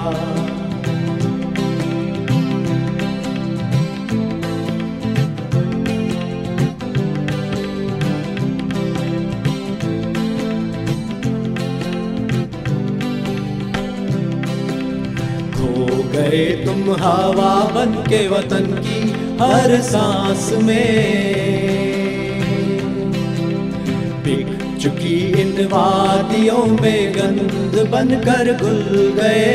खो गए तुम हवा बन के वतन की हर सांस में, बिक चुकी इन वादियों में गंध बनकर घुल गए।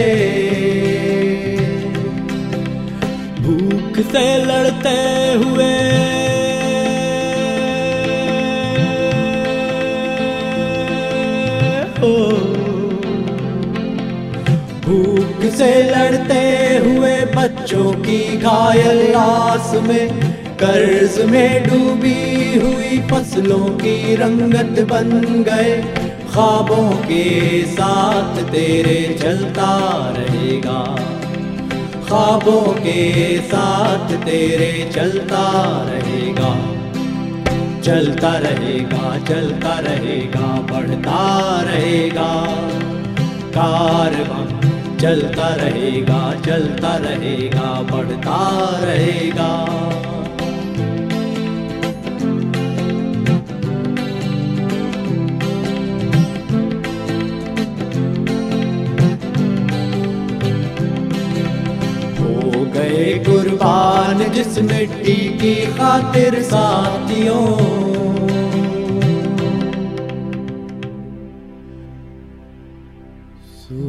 भूख से लड़ते हुए भूख से लड़ते हुए बच्चों की घायल लाश में, कर्ज में डूबी हुई फसलों की रंगत बन गए। ख्वाबों के साथ तेरे चलता रहेगा, ख्वाबों के साथ तेरे चलता रहेगा। चलता रहेगा, चलता रहेगा, बढ़ता रहेगा। कारवां चलता रहेगा, चलता रहेगा, बढ़ता रहेगा। गए कुर्बान जिस मिट्टी की खातिर साथियों, सो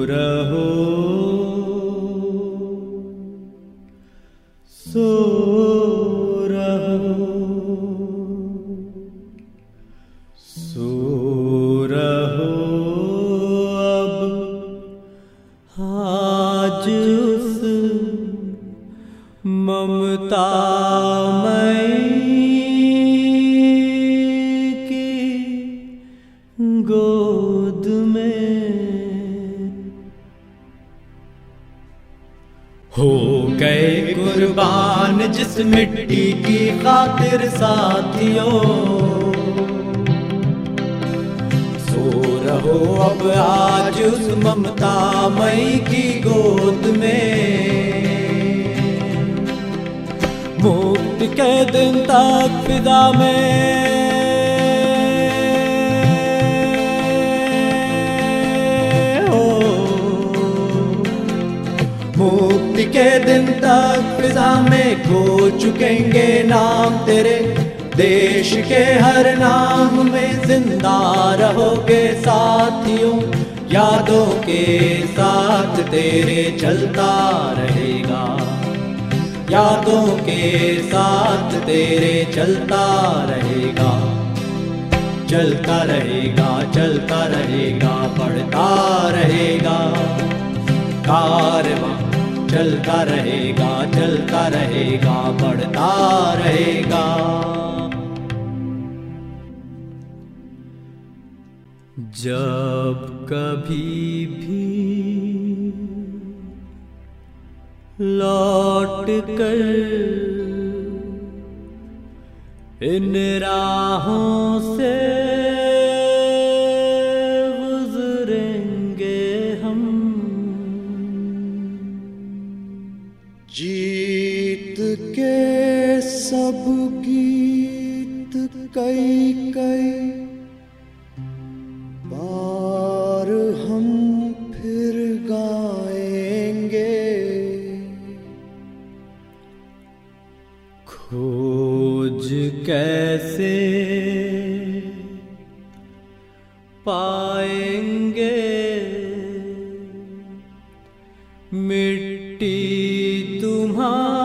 रहो, सो रहो, सो रहो। अब आज ममता की गोद में हो गए कुर्बान जिस मिट्टी की खातिर साथियों। सो रहो अब आज उस ममता मई की गोद में। मुक्ति के दिन तक फिदा में हो, मुक्ति के दिन तक फिजा में खो चुकेंगे नाम तेरे। देश के हर नाम में जिंदा रहोगे साथियों। यादों के साथ तेरे चलता रहेगा, यादों के साथ तेरे चलता रहेगा। चलता रहेगा, चलता रहेगा, बढ़ता रहेगा। कारवां चलता रहेगा, चलता रहेगा, बढ़ता रहेगा। जब कभी भी लौट कर इन राहों से गुजरेंगे हम, जीत के सब गीत कई कई बार हम फिर गाएंगे। खोज कैसे पाएंगे मिट्टी तुम्हारी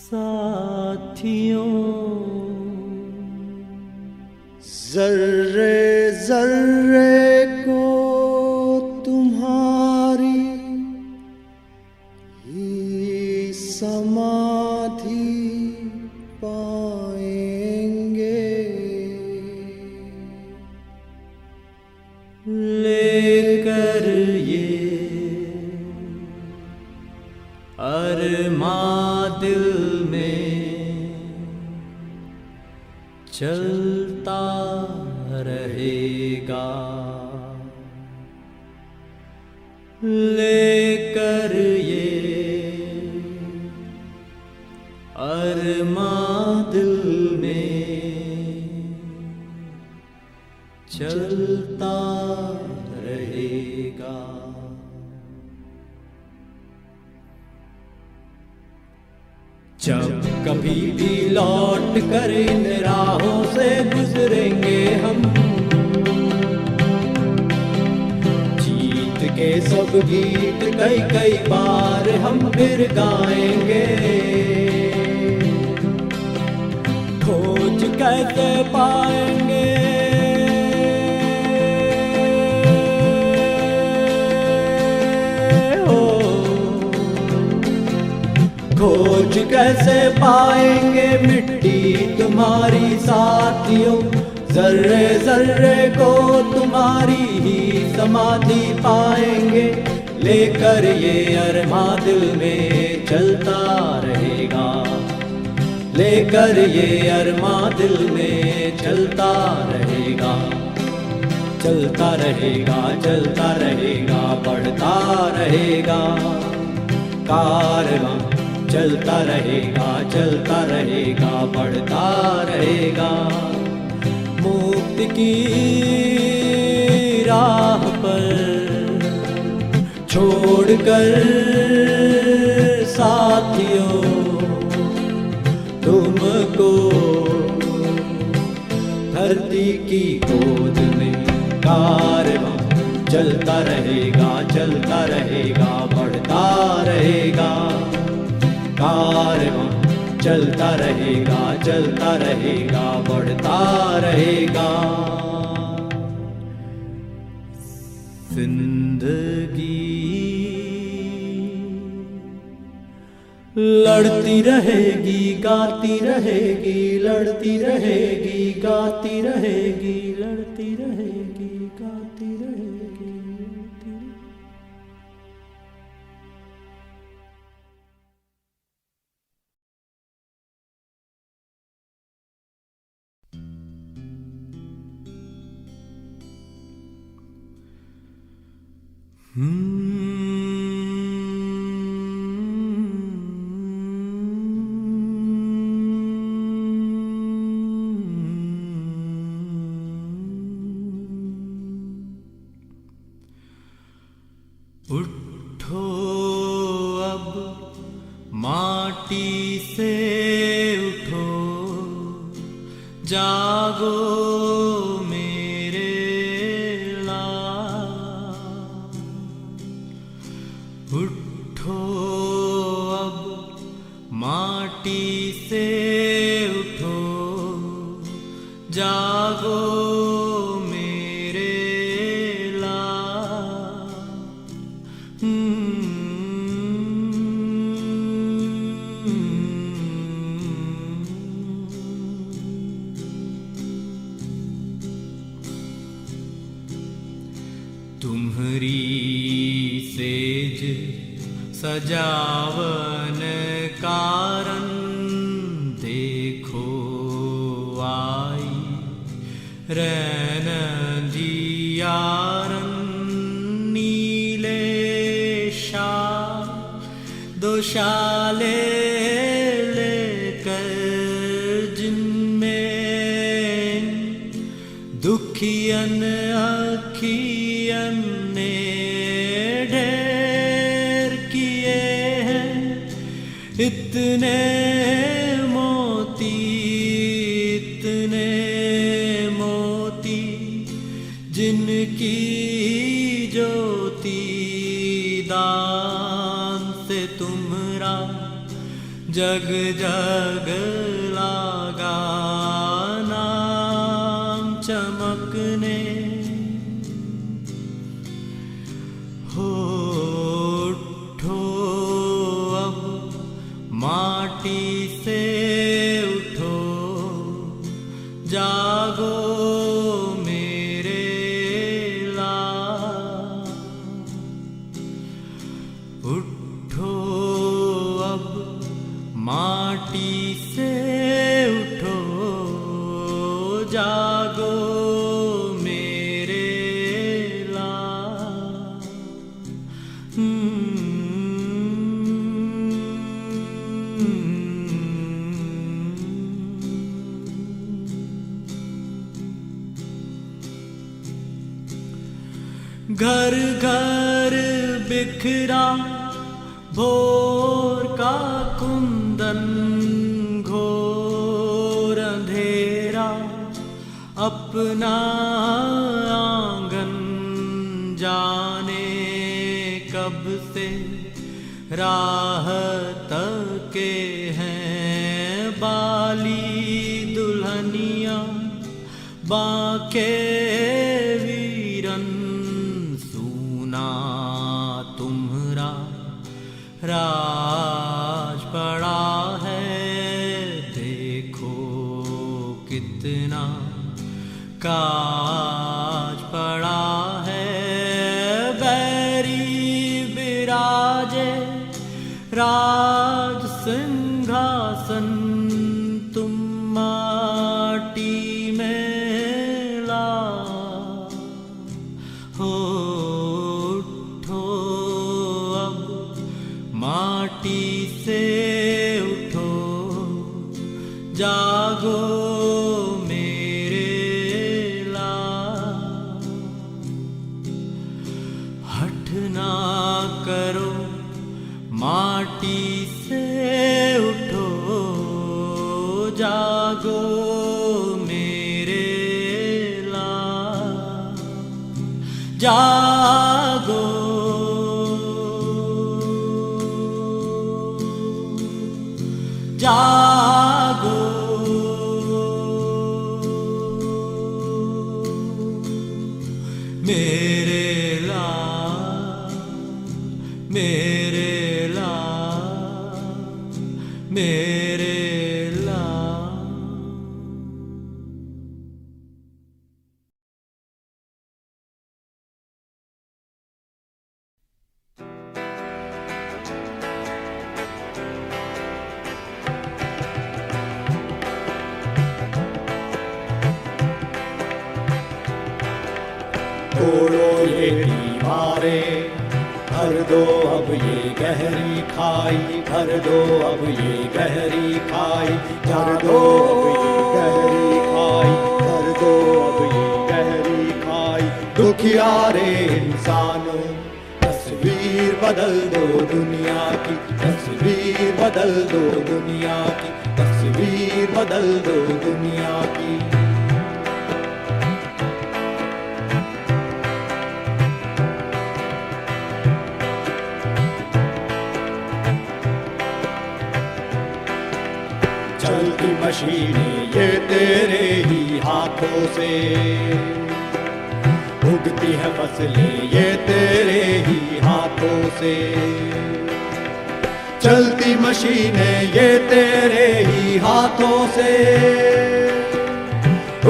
साथियों, जर्रे जर्रे को तुम्हारी ही समाधि पाएंगे। लेकर ये अरमां दिल में चलता रहेगा, लेकर ये अरमां दिल में चलता रहेगा। जब कभी भी लौट कर इन राहों से गुजरेंगे हम, जीत के सब गीत कई कई बार हम फिर गाएंगे। खोज कैसे पाएंगे खोज कैसे पाएंगे मिट्टी तुम्हारी साथियों, जर्रे जर्रे को तुम्हारी ही समाधि पाएंगे। लेकर ये अरमां दिल में चलता रहेगा, लेकर ये अरमां दिल में चलता रहेगा। चलता रहेगा, चलता रहेगा, बढ़ता रहेगा कारवां, चलता रहेगा, चलता रहेगा, बढ़ता रहेगा। मुक्ति की राह पर छोड़कर साथियों तुमको धरती की गोद में कारवां चलता रहेगा, चलता रहेगा, बढ़ता रहेगा कारवां चलता रहेगा, चलता रहेगा, बढ़ता रहेगा। जिंदगी लड़ती रहेगी, गाती रहेगी, लड़ती रहेगी, गाती रहेगी, लड़ती रहेगी, गाती रहेगी। उठो अब माटी से उठो, जागो मेरे लाल। उठो अब माटी से उठो, जागो तुम्हरी सेज सजावन कारण देखो आई रैन जियारन नीले शाल दोशाले लेकर जिनमें दुखियन अखियन ने ढेर किए हैं इतने मोती जिनकी ज्योति दान से तुम्हारा जग जग लागा नाम चमकने हो उठो अब माटी से उठो जागो उठो अब माटी से उठो जागो मेरे लाल। घर घर बिखरा भोर का कुंदन घोर अंधेरा अपना आंगन जाने कब से राह तके हैं बाली दुल्हनिया बाके वीरन सूना तुम्हारा राज पड़ा है देखो कितना काज पड़ा है बैरी विराजे राज सिंहासन तुम माटी में ला हो माटी से उठो जागो मेरे लाल। हठ ना करो माटी से उठो जागो मेरे लाल। जागो जागो मेरे लाल मेरे लाल मेरे लाल। तोड़ो ये दीवारें भर दो अब ये गहरी खाई भर दो अब ये गहरी खाई भर दो अब ये गहरी खाई भर दो अब ये गहरी खाई। दुखियारे इंसानों तस्वीर बदल दो दुनिया की तस्वीर बदल दो दुनिया की तस्वीर बदल दो दुनिया की। चलती मशीनें ये तेरे ही हाथों से उगती है फसलें ये तेरे ही हाथों से। चलती मशीनें ये तेरे ही हाथों से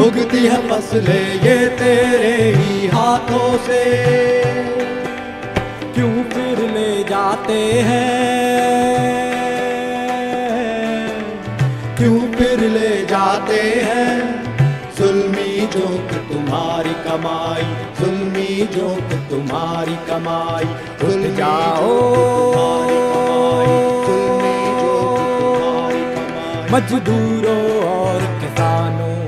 उगती है फसलें ये तेरे ही हाथों से। फिर ले जाते हैं, क्यों फिर ले जाते हैं जुल्मी जोक तुम्हारी कमाई, जुल्मी जोक तुम्हारी कमाई। भूल जाओ जुल्मी जोक तुम्हारी कमाई। मजदूरों और किसानों,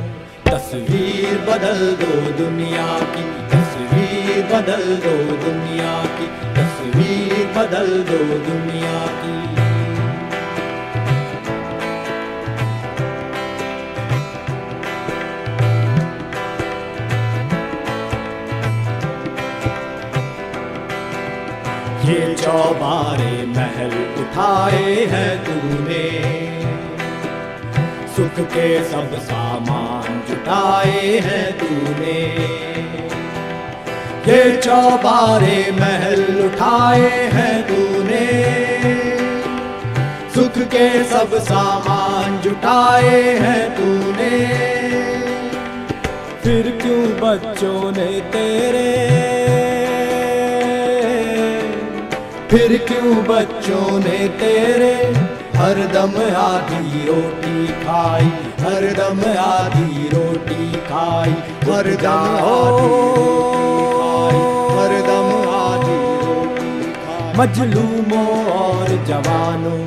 तस्वीर बदल दो दुनिया की, तस्वीर बदल दो दुनिया की, तस्वीर बदल दो दुनिया की। ये चौबारे महल उठाए हैं तूने, सुख के सब सामान जुटाए हैं तूने। ये चौबारे महल उठाए हैं तूने, सुख के सब सामान जुटाए हैं तूने। फिर क्यों बच्चों ने तेरे, फिर क्यों बच्चों ने तेरे हरदम आधी रोटी खाई, हरदम आधी रोटी खाई। हरदम हरदम आधी रोटी खाई। मजलूमों और जवानों,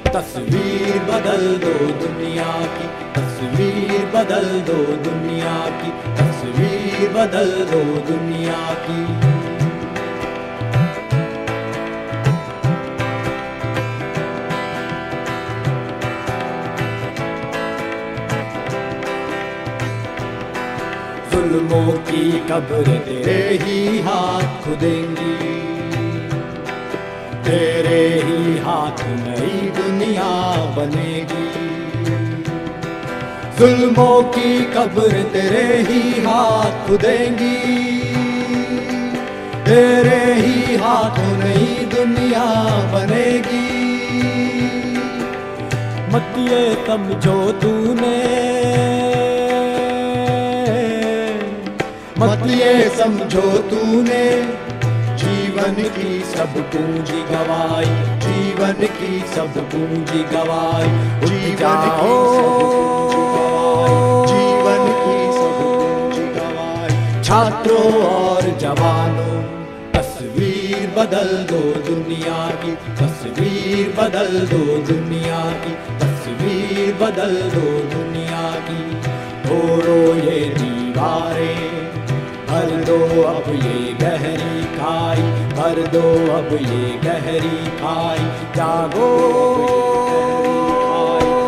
तस्वीर बदल दो दुनिया की, तस्वीर बदल दो दुनिया की, तस्वीर बदल दो दुनिया की। जुल्मों की कब्र तेरे ही हाथ खुदेंगी, तेरे ही हाथ नई दुनिया बनेगी। जुल्मों की कब्र तेरे ही हाथ खुदेंगी, तेरे ही हाथ नई दुनिया बनेगी। मत ये समझो तूने, मत ये समझो तूने जीवन की सब पूंजी गवाई, जीवन की सब पूंजी गवाई। जीवन की सब पूंजी गवाई। छात्रों और जवानों, तस्वीर बदल दो दुनिया की, तस्वीर बदल दो दुनिया की, तस्वीर बदल दो दुनिया की। तोड़ो ये दीवारें, भर दो अब ये गहरी खाई, भर दो अब ये गहरी खाई। जागो,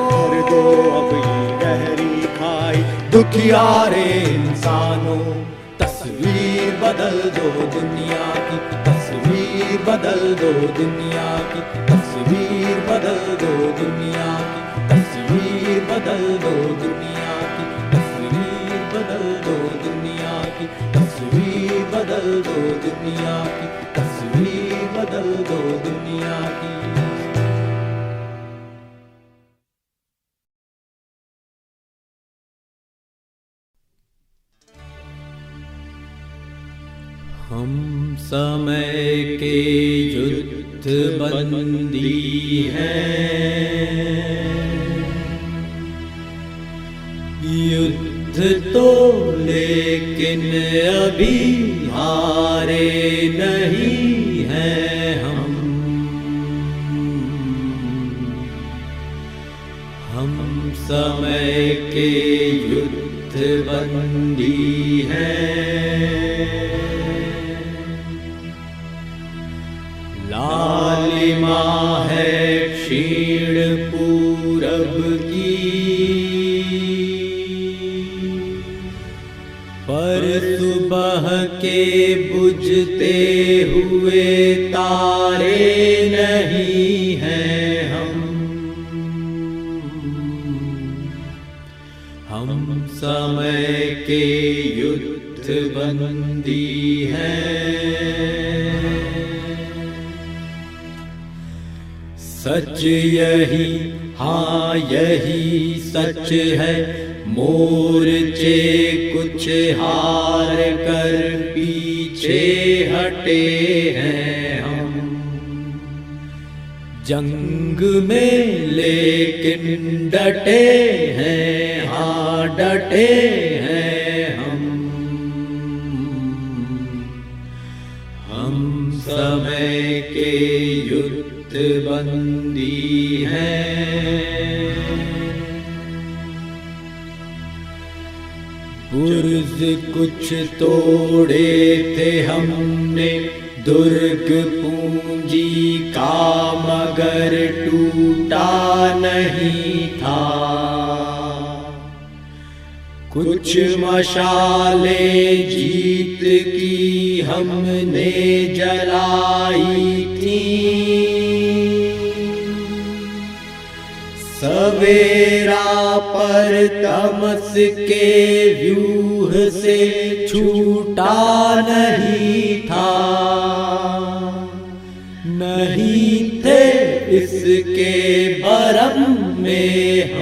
भर दो अब ये गहरी खाई। दुखियारे इंसानों, तस्वीर बदल दो दुनिया की, तस्वीर बदल दो दुनिया की, तस्वीर बदल दो दुनिया की, तस्वीर बदल दो दुनिया की, तस्वीर बदल दो दुनिया की, तस्वीर बदल दो दुनिया की, तस्वीर बदल दो दुनिया की। हम समय के युद्ध बंदी हैं, युद्ध तो लेकिन अभी हारे नहीं हैं हम समय के युद्ध बंदी हैं। लालिमा है क्षीण पूरब की, पर सुबह के बुझते हुए तारे नहीं हैं हम समय के युद्ध बंदी हैं। सच यही, हाँ यही सच है, मोर्चे कुछ हार कर पीछे हटे हैं हम जंग में लेकिन डटे हैं, हाँ डटे हैं हम समय के युद्ध बंदी हैं। बुर्ज कुछ तोड़े थे हमने दुर्ग पूंजी का, मगर टूटा नहीं था। कुछ मशाले जीत की हमने जलाई थी, सवेरा पर तमस के व्यूह से छूटा नहीं था। नहीं थे इसके भरम में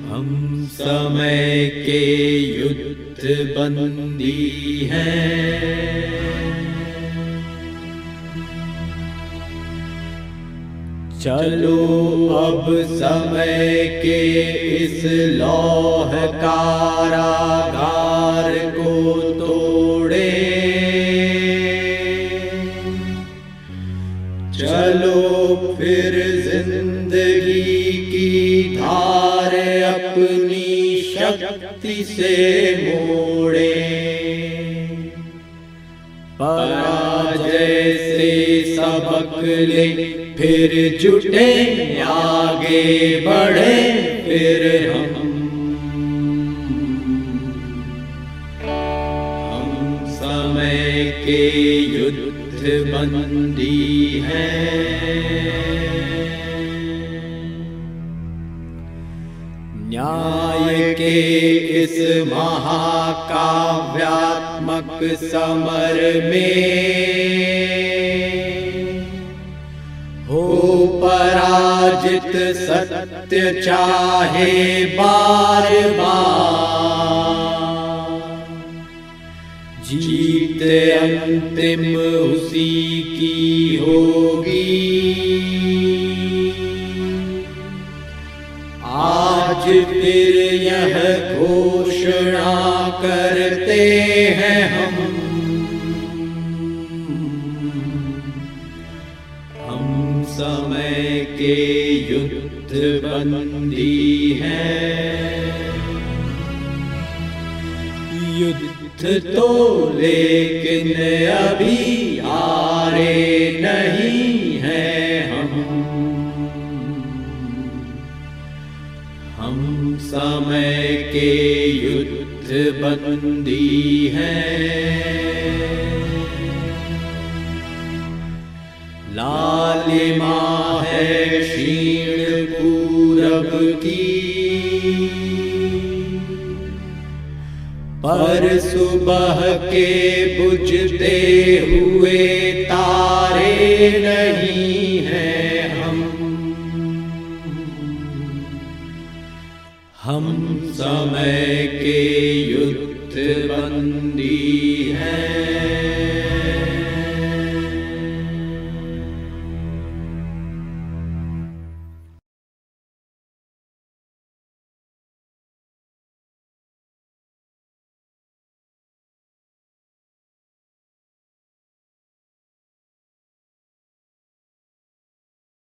हम समय के युद्ध बंदी हैं। चलो अब समय के इस लौह कारागार को तोड़े, चलो फिर जिंदगी की धार अपनी शक्ति से मोड़े। पराजय से सबक ले फिर जुटे, आगे बढ़े फिर हम समय के युद्ध बंदी हैं। न्याय के इस महाकाव्यात्मक समर में हो पराजित सत्य चाहे बार बार, जीत अंतिम उसी की होगी। आज फिर यह घोषणा करते हैं हम समय के युद्ध बंदी हैं। युद्ध तो लेकिन अभी हारे नहीं हैं हम समय के युद्ध बंदी हैं। लालिमा है क्षीण पूरब की, पर सुबह के बुझते हुए तारे नहीं हैं हम समय के युद्ध बंदी हैं।